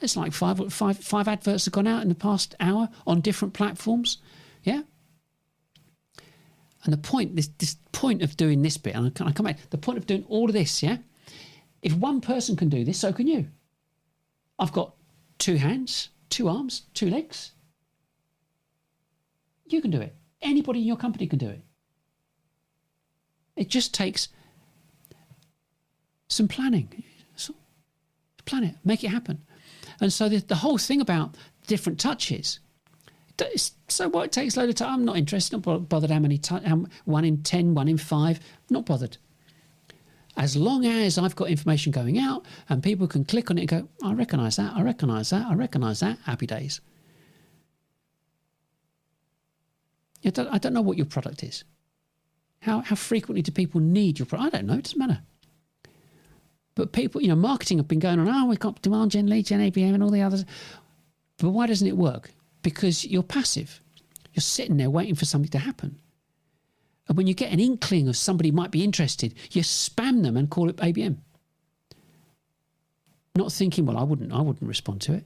It's like five adverts have gone out in the past hour on different platforms. Yeah. And the point, this point of doing this bit, and I come back, the point of doing all of this, yeah. If one person can do this, so can you. I've got 2 hands, 2 arms, 2 legs. You can do it. Anybody in your company can do it. It just takes some planning. So plan it, make it happen. And so the whole thing about different touches, so what, it takes a load of time. I'm not interested, not bothered how many, 1 in 10, 1 in 5, not bothered. As long as I've got information going out and people can click on it and go, I recognise that, I recognise that, I recognise that, happy days. I don't know what your product is. How frequently do people need your product? I don't know, it doesn't matter. But people, marketing have been going on, we've got demand gen, lead gen, ABM and all the others. But why doesn't it work? Because you're passive. You're sitting there waiting for something to happen. And when you get an inkling of somebody might be interested, you spam them and call it ABM. Not thinking, well, I wouldn't respond to it.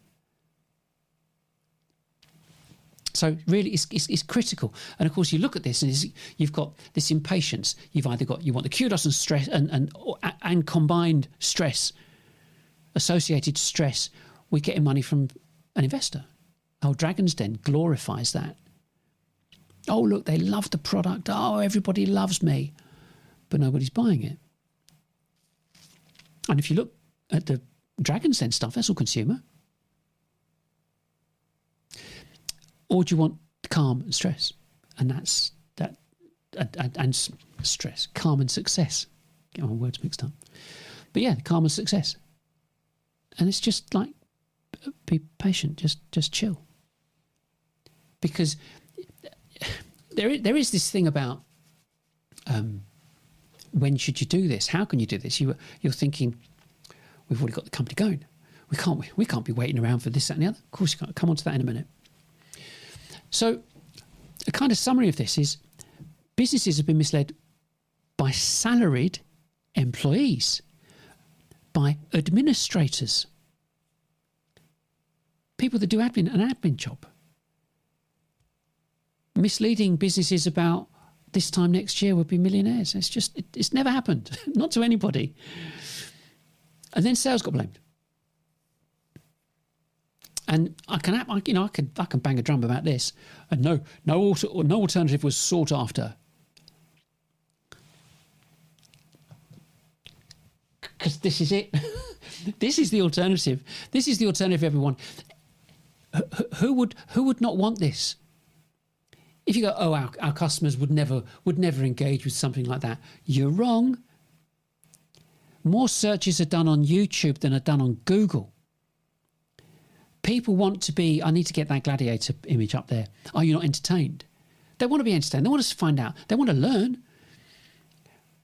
So really, it's critical. And of course, you look at this, and you've got this impatience. You want the kudos and stress and combined stress, associated stress. We're getting money from an investor. Oh, Dragon's Den glorifies that. Oh, look, they love the product. Oh, everybody loves me. But nobody's buying it. And if you look at the Dragon's Den stuff, that's all consumer. Or do you want calm and stress? And that's that, and stress, calm and success. Get my words mixed up. But yeah, calm and success. And it's just like, be patient, just chill. Because there is this thing about when should you do this? How can you do this? You're thinking, we've already got the company going. We can't be waiting around for this, that, and the other. Of course, you can't. Come on to that in a minute. So, a kind of summary of this is businesses have been misled by salaried employees, by administrators, people that do an admin job. Misleading businesses about this time next year we'll be millionaires. It's never happened, not to anybody. And then sales got blamed. And I can bang a drum about this. And no alternative was sought after. Because this is it. This is the alternative. This is the alternative, everyone. Who would not want this? If you go, oh, our customers would never engage with something like that. You're wrong. More searches are done on YouTube than are done on Google. People want to be, I need to get that gladiator image up there. Are you not entertained? They want to be entertained. They want us to find out. They want to learn.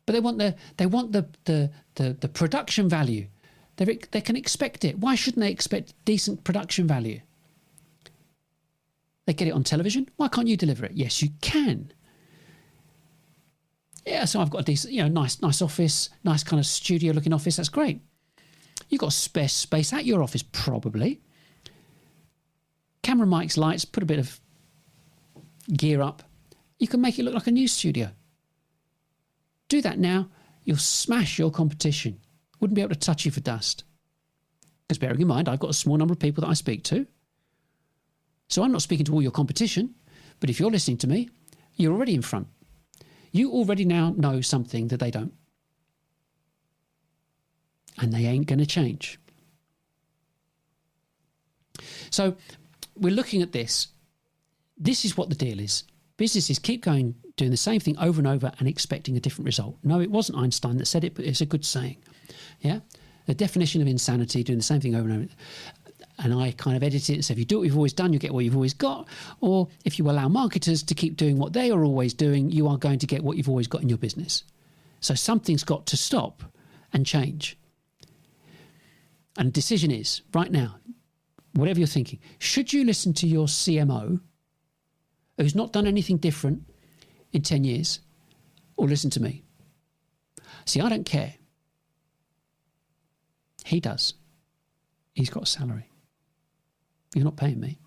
But they want the production value. They can expect it. Why shouldn't they expect decent production value? They get it on television. Why can't you deliver it? Yes, you can. Yeah, so I've got a decent, nice office, nice kind of studio-looking office. That's great. You've got spare space at your office, probably. Camera, mics, lights, put a bit of gear up. You can make it look like a news studio. Do that now, you'll smash your competition. Wouldn't be able to touch you for dust. Because bearing in mind, I've got a small number of people that I speak to. So I'm not speaking to all your competition, but if you're listening to me, you're already in front. You already now know something that they don't. and they ain't going to change. So we're looking at this. This is what the deal is. Businesses keep going, doing the same thing over and over and expecting a different result. No, it wasn't Einstein that said it, but it's a good saying. Yeah? The definition of insanity, doing the same thing over and over. And I kind of edited it and said, if you do what you've always done, you get what you've always got. Or if you allow marketers to keep doing what they are always doing, you are going to get what you've always got in your business. So something's got to stop and change. And the decision is, right now, whatever you're thinking, should you listen to your CMO, who's not done anything different in 10 years, or listen to me? See, I don't care. He does. He's got a salary. You're not paying me.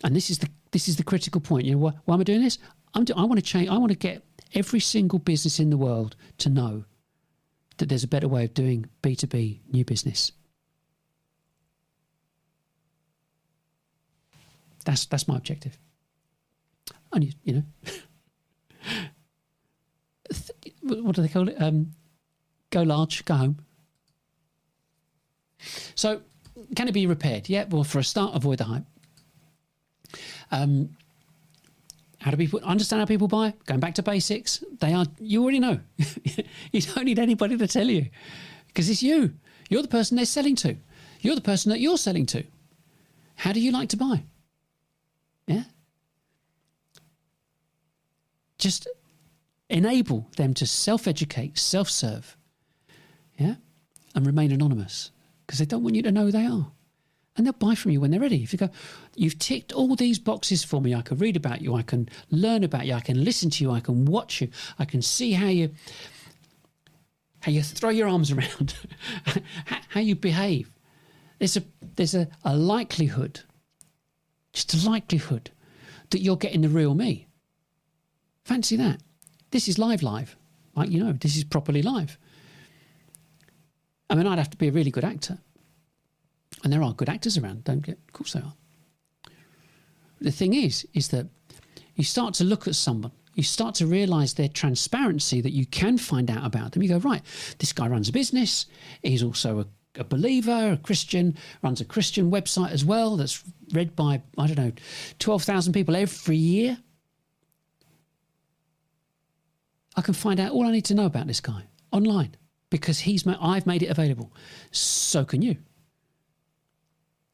And this is the critical point. You know, why am I doing this? I want to change. I want to get every single business in the world to know that there's a better way of doing B2B new business. That's my objective. And you know, what do they call it? Go large, go home. So, can it be repaired? Yeah. Well, for a start, avoid the hype. How do people understand how people buy? Going back to basics, you already know. You don't need anybody to tell you, because it's you. You're the person they're selling to. You're the person that you're selling to. How do you like to buy? Yeah. Just enable them to self-educate, self-serve, yeah, and remain anonymous, because they don't want you to know who they are. And they'll buy from you when they're ready. If you go, you've ticked all these boxes for me, I can read about you, I can learn about you, I can listen to you, I can watch you, I can see how you throw your arms around, how you behave. There's a likelihood, just a likelihood, that you're getting the real me. Fancy that. This is live. Like, you know, this is properly live. I mean, I'd have to be a really good actor. And there are good actors around, of course there are. The thing is that you start to look at someone, you start to realise their transparency, that you can find out about them. You go, right, this guy runs a business, he's also a believer, a Christian, runs a Christian website as well that's read by, 12,000 people every year. I can find out all I need to know about this guy online, because I've made it available. So can you.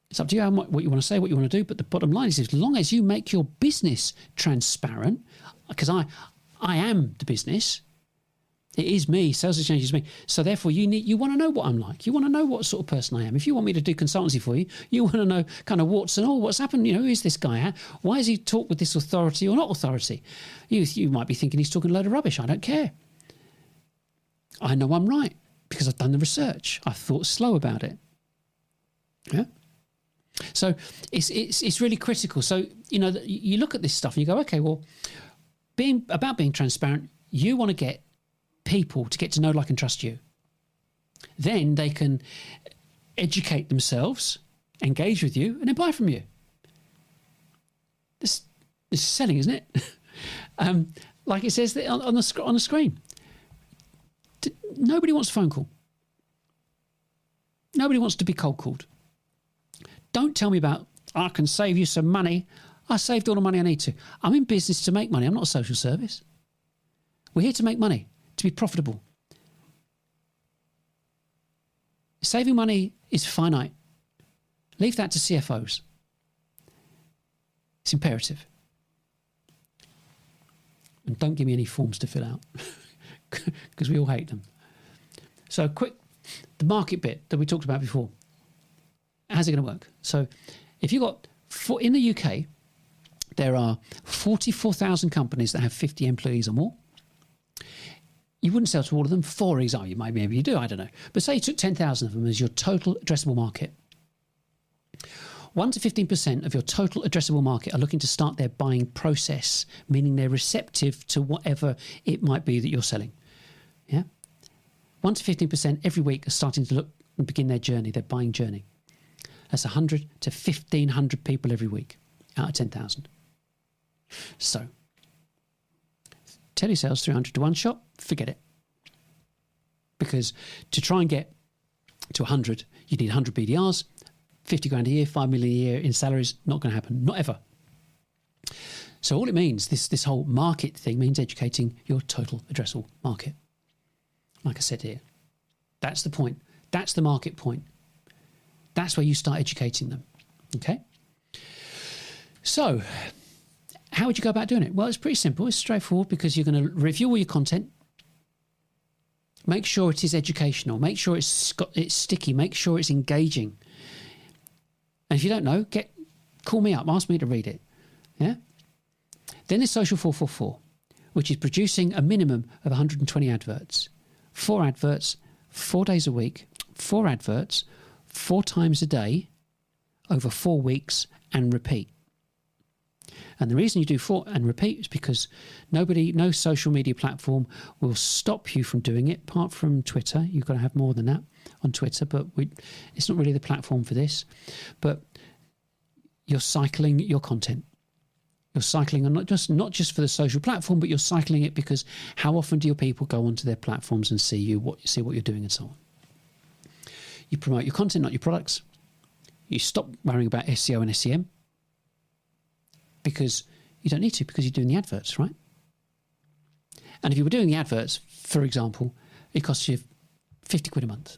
It's up to you what you want to say, what you want to do. But the bottom line is, as long as you make your business transparent, because I am the business, it is me, Sales Exchange is me. So therefore, you want to know what I'm like. You want to know what sort of person I am. If you want me to do consultancy for you, you want to know kind of warts and all, what's happened. You know, who is this guy? Why does he talk with this authority or not authority? You might be thinking he's talking a load of rubbish. I don't care. I know I'm right because I've done the research. I've thought slow about it. Yeah. So it's really critical. So, you know, you look at this stuff and you go, okay, well, being transparent, you want to get people to get to know, like, and trust you. Then they can educate themselves, engage with you, and then buy from you. This is selling, isn't it? Like it says on the screen. Nobody wants a phone call. Nobody wants to be cold called. Don't tell me about, I can save you some money. I saved all the money I need to. I'm in business to make money. I'm not a social service. We're here to make money, to be profitable. Saving money is finite. Leave that to CFOs. It's imperative. And don't give me any forms to fill out, because we all hate them. So the market bit that we talked about before. How's it going to work? So if you've got, in the UK, there are 44,000 companies that have 50 employees or more. You wouldn't sell to all of them, for example. Maybe you do, I don't know. But say you took 10,000 of them as your total addressable market. 1 to 15% of your total addressable market are looking to start their buying process, meaning they're receptive to whatever it might be that you're selling. Yeah? 1 to 15% every week are starting to look and begin their journey, their buying journey. That's 100 to 1,500 people every week out of 10,000. So, telesales 300 to one shop, forget it. because to try and get to 100, you need 100 BDRs, 50 grand a year, 5 million a year in salaries. Not going to happen, not ever. So all it means, this whole market thing means educating your total addressable market. Like I said here, that's the point. That's the market point. That's where you start educating them. Okay? So how would you go about doing it? Well, it's pretty simple. It's straightforward, because you're going to review all your content. Make sure it is educational. Make sure it's sticky. Make sure it's engaging. And if you don't know, call me up. Ask me to read it. Yeah? Then there's Social 444, which is producing a minimum of 120 adverts. 4 adverts, 4 days a week, 4 adverts, 4 times a day, over 4 weeks, and repeat. And the reason you do 4 and repeat is because no social media platform will stop you from doing it, apart from Twitter. You've got to have more than that on Twitter, but it's not really the platform for this. But you're cycling your content. You're cycling, and not just for the social platform, but you're cycling it because how often do your people go onto their platforms and see what you're doing and so on. You promote your content, not your products. You stop worrying about SEO and SEM because you don't need to, because you're doing the adverts, right? And if you were doing the adverts, for example, it costs you 50 quid a month.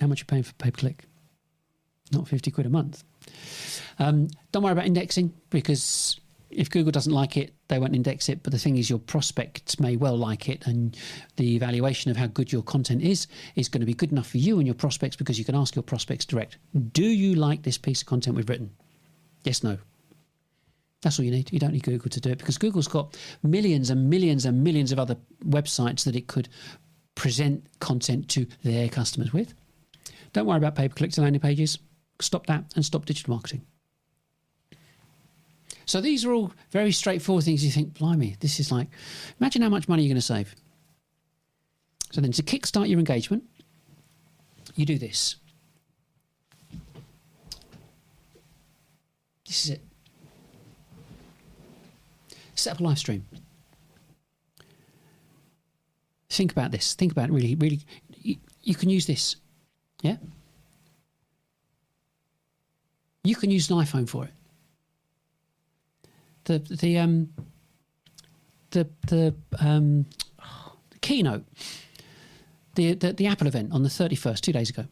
How much are you paying for pay-per-click? Not 50 quid a month. Don't worry about indexing, because if Google doesn't like it, they won't index it. But the thing is, your prospects may well like it, and the evaluation of how good your content is going to be good enough for you and your prospects, because you can ask your prospects direct, do you like this piece of content we've written? Yes, no. That's all you need. You don't need Google to do it, because Google's got millions and millions and millions of other websites that it could present content to their customers with. Don't worry about pay-per-clicks and landing pages. Stop that and stop digital marketing. So these are all very straightforward things. You think, blimey, this is like, imagine how much money you're going to save. So then to kickstart your engagement, you do this. This is it. Set up a live stream. Think about this. Think about it really, really. You can use this. Yeah? You can use an iPhone for it. The keynote, the Apple event on the 31st, 2 days ago,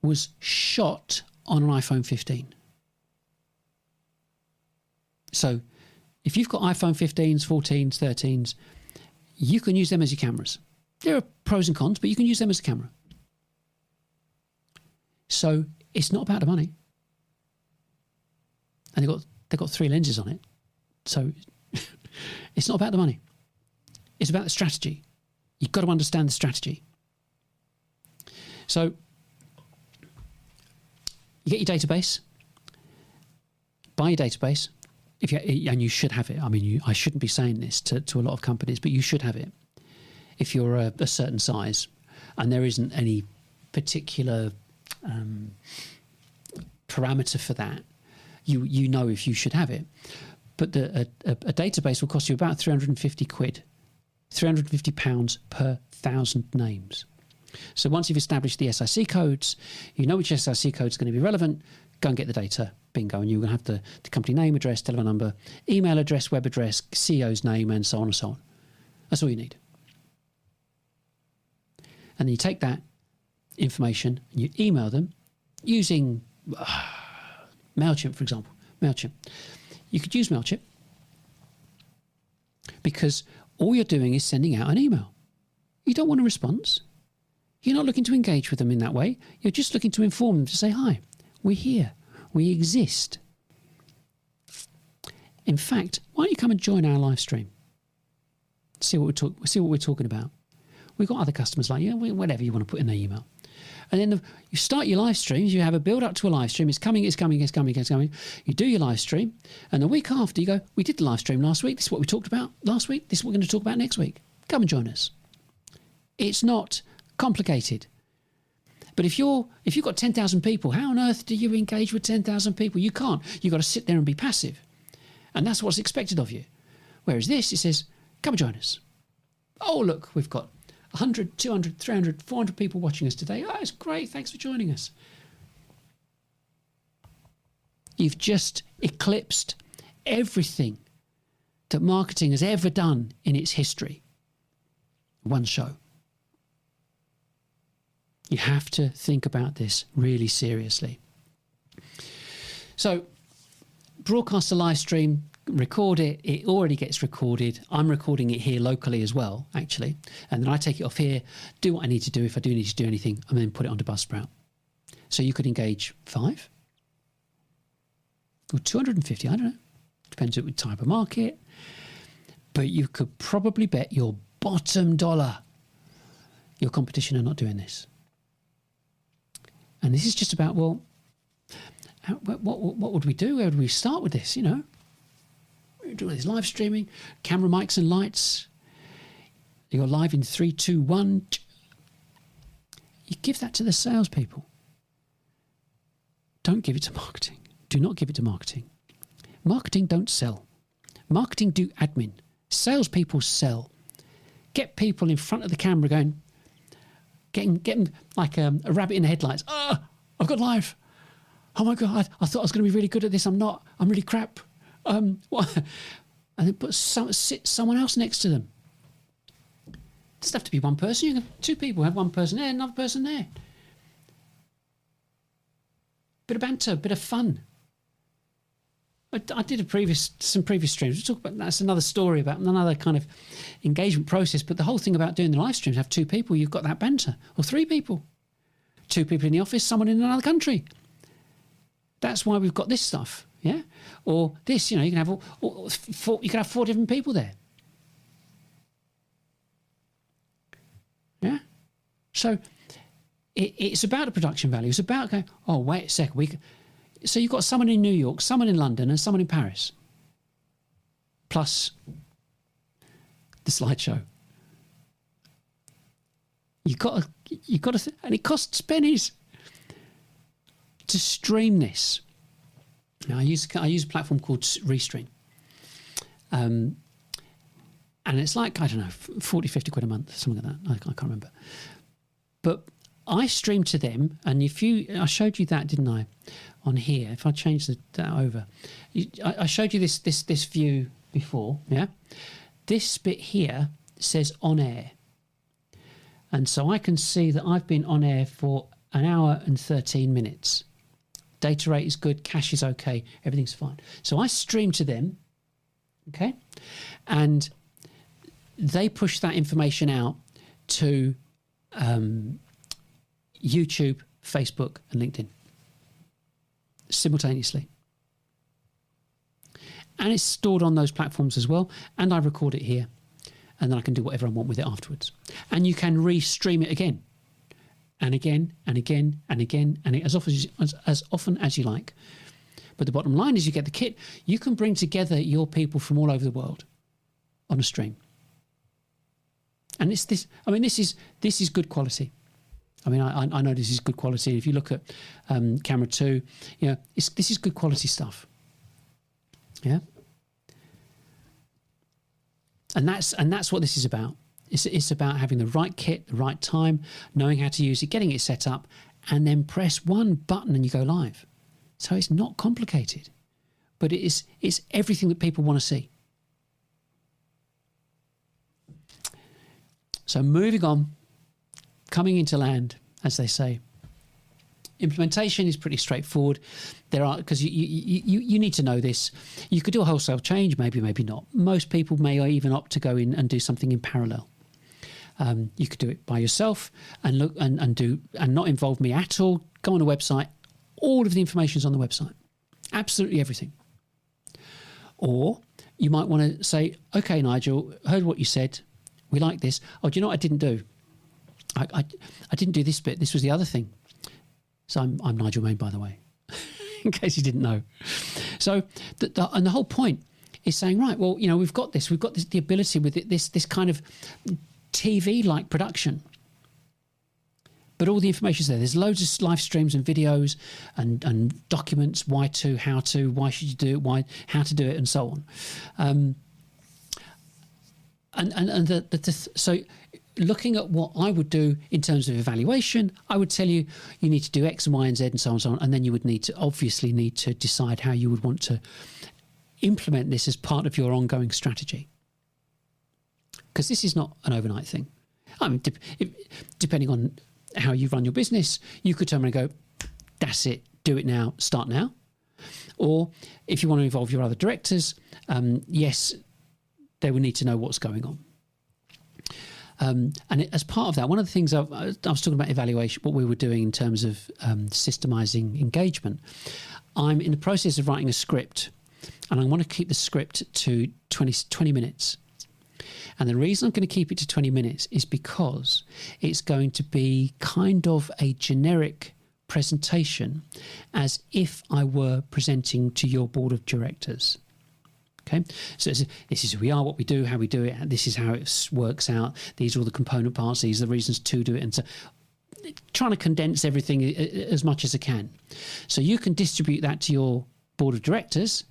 was shot on an iPhone 15. So if you've got iPhone 15s, 14s, 13s, you can use them as your cameras. There are pros and cons, but you can use them as a camera. So it's not about the money. And they've got 3 lenses on it. So it's not about the money. It's about the strategy. You've got to understand the strategy. So you get your database, buy your database, and you should have it. I mean, I shouldn't be saying this to a lot of companies, but you should have it if you're a certain size, and there isn't any particular parameter for that. You know if you should have it. But a database will cost you about 350 quid, £350 per 1,000 names. So once you've established the SIC codes, you know which SIC code is going to be relevant, go and get the data, bingo, and you're going to have the company name, address, telephone number, email address, web address, CEO's name, and so on and so on. That's all you need. And then you take that information and you email them using MailChimp, for example. MailChimp. You could use MailChimp because all you're doing is sending out an email. You don't want a response. You're not looking to engage with them in that way. You're just looking to inform them, to say, hi, we're here. We exist. In fact, why don't you come and join our live stream? See what we're talking about. We've got other customers like you, whatever you want to put in their email. And then you start your live streams. You have a build up to a live stream. It's coming. You do your live stream. And the week after you go, we did the live stream last week. This is what we talked about last week. This is what we're going to talk about next week. Come and join us. It's not complicated. But if you've got 10,000 people, how on earth do you engage with 10,000 people? You can't. You've got to sit there and be passive. And that's what's expected of you. Whereas this, it says, Come and join us. Oh, look, we've got 100, 200, 300, 400 people watching us today. Oh, it's great. Thanks for joining us. You've just eclipsed everything that marketing has ever done in its history. One show. You have to think about this really seriously. So, broadcast a live stream, record it. It already gets recorded. I'm recording it here locally as well, actually. And then I take it off here, do what I need to do if I do need to do anything, and then put it onto Buzzsprout. So you could engage 5 or 250, I don't know. Depends on what type of market. But you could probably bet your bottom dollar your competition are not doing this. And this is just about, well, what would we do? Where would we start with this, you know? We're doing this live streaming, camera, mics and lights. You're live in 3, 2, 1. You give that to the salespeople. Don't give it to marketing. Do not give it to marketing. Marketing don't sell. Marketing do admin. Salespeople sell. Get people in front of the camera going, getting like a rabbit in the headlights. Ah, I've got live. Oh my God, I thought I was going to be really good at this. I'm not. I'm really crap. What? And then sit someone else next to them. It doesn't have to be one person. You can have 2 people. Have one person there, another person there. Bit of banter, bit of fun. I did some previous streams. We'll talk about that's another story about another kind of engagement process. But the whole thing about doing the live streams, have 2 people, you've got that banter, or 3 people, 2 people in the office, someone in another country. That's why we've got this stuff, yeah. Or this, you know, you can have you can have 4 different people there, yeah. So it's about the production value. It's about going, oh wait a second, so you've got someone in New York, someone in London, and someone in Paris. Plus the slideshow. You've got to, and it costs pennies to stream this. Now I use a platform called Restream. And it's like, I don't know, 40, 50 quid a month, something like that. I can't remember. But I stream to them, and I showed you that, didn't I? On here, if I change that over, I showed you this view before, yeah. This bit here says on air, and so I can see that I've been on air for 1 hour and 13 minutes. Data rate is good, cache is okay, everything's fine. So I stream to them, okay, and they push that information out to YouTube, Facebook, and LinkedIn simultaneously. And it's stored on those platforms as well. And I record it here. And then I can do whatever I want with it afterwards. And you can re-stream it again. And again, and again, and again, and as often as you like. But the bottom line is you get the kit. You can bring together your people from all over the world on a stream. And it's this, I mean, this is good quality. I mean, I know this is good quality. If you look at Camera 2, you know, this is good quality stuff. Yeah. And that's what this is about. It's about having the right kit, the right time, knowing how to use it, getting it set up, and then press one button and you go live. So it's not complicated, but it's everything that people want to see. So moving on, coming into land, as they say. Implementation is pretty straightforward. There are, because you need to know this. You could do a wholesale change, maybe not. Most people may even opt to go in and do something in parallel. You could do it by yourself and look and not involve me at all. Go on a website. All of the information is on the website. Absolutely everything. Or you might want to say, okay, Nigel, heard what you said. We like this. Oh, do you know what I didn't do? I didn't do this bit. This was the other thing. So I'm Nigel Main, by the way, in case you didn't know. So and the whole point is saying, right, well, you know, we've got this, the ability with it, this kind of TV-like production. But all the information's there. There's loads of live streams and videos and documents, why should you do it, how to do it, and so on. So looking at what I would do in terms of evaluation, I would tell you need to do X and Y and Z and so on and so on, and then you would need to decide how you would want to implement this as part of your ongoing strategy, because this is not an overnight thing. I mean, depending on how you run your business, you could turn around and go, that's it, do it now, start now. Or if you want to involve your other directors, yes, they will need to know what's going on. And as part of that, one of the things I was talking about evaluation, what we were doing in terms of systemizing engagement. I'm in the process of writing a script, and I want to keep the script to 20 minutes. And the reason I'm going to keep it to 20 minutes is because it's going to be kind of a generic presentation, as if I were presenting to your board of directors. Okay, so this is who we are, what we do, how we do it, this is how it works out, these are all the component parts, these are the reasons to do it, and so trying to condense everything as much as I can. So you can distribute that to your board of directors,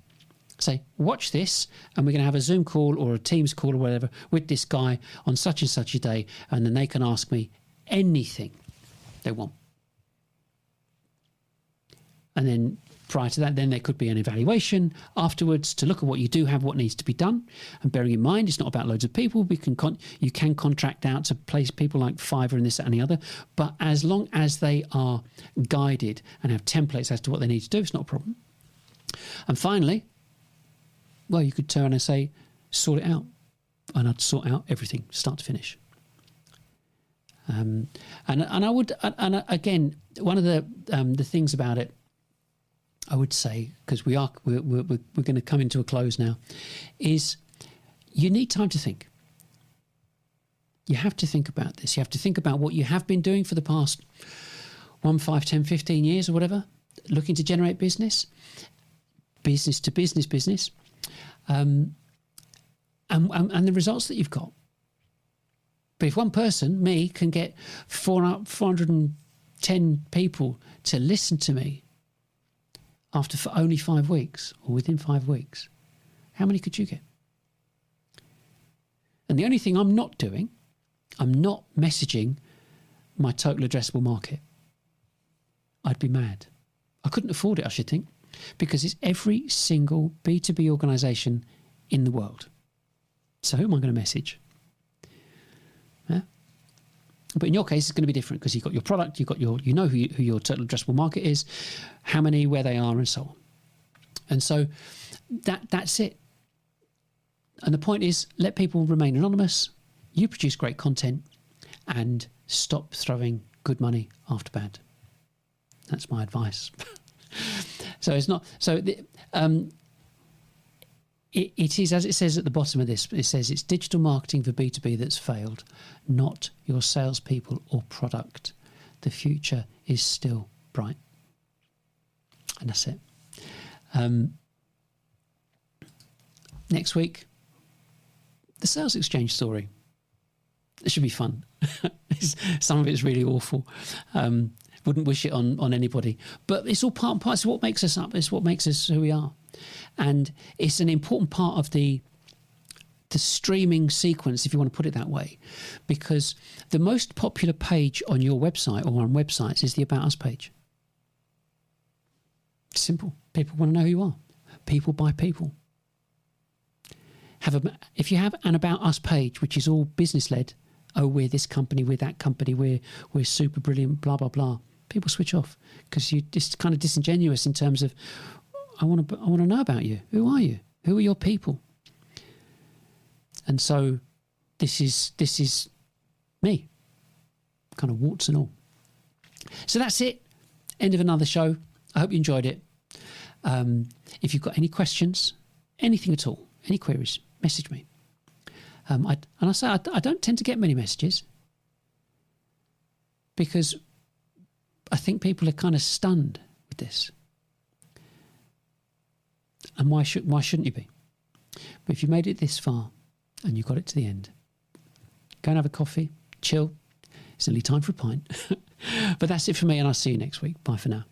say, watch this, and we're going to have a Zoom call or a Teams call or whatever with this guy on such and such a day, and then they can ask me anything they want. And then prior to that, then there could be an evaluation afterwards to look at what you do have, what needs to be done. And bearing in mind, it's not about loads of people. You can contract out to place people like Fiverr and this, that, and the other. But as long as they are guided and have templates as to what they need to do, it's not a problem. And finally, well, you could turn and say, sort it out. And I'd sort out everything, start to finish. And I would, and again, one of the things about it, I would say, because we're going to come into a close now, is you need time to think. You have to think about this. You have to think about what you have been doing for the past 1, 5, 10, 15 years or whatever, looking to generate business to business, and the results that you've got. But if one person, me, can get 410 people to listen to me for only 5 weeks or within 5 weeks, how many could you get? And the only thing I'm not doing, I'm not messaging my total addressable market. I'd be mad. I couldn't afford it, I should think, because it's every single B2B organisation in the world. So who am I going to message? Yeah? But in your case, it's going to be different because you've got your product, you know who your total addressable market is, how many, where they are, and so on. And so that's it. And the point is, let people remain anonymous. You produce great content, and stop throwing good money after bad. That's my advice. So it's not so. It is, as it says at the bottom of this, it says it's digital marketing for B2B that's failed, not your salespeople or product. The future is still bright. And that's it. Next week, the sales exchange story. It should be fun. Some of it is really awful. Wouldn't wish it on anybody. But it's all part and parcel. It's what makes us up. It's what makes us who we are. And it's an important part of the streaming sequence, if you want to put it that way, because the most popular page on your website or on websites is the About Us page. Simple. People want to know who you are. People buy people. If you have an About Us page, which is all business-led, oh, we're this company, we're that company, we're super brilliant, blah, blah, blah, people switch off because you're just kind of disingenuous in terms of, I want to know about you. Who are you? Who are your people? And so this is me, kind of warts and all. So that's it. End of another show. I hope you enjoyed it. If you've got any questions, anything at all, any queries, message me. I don't tend to get many messages because I think people are kind of stunned with this. And why shouldn't you be? But if you made it this far and you got it to the end, go and have a coffee, chill. It's only time for a pint. But that's it for me, and I'll see you next week. Bye for now.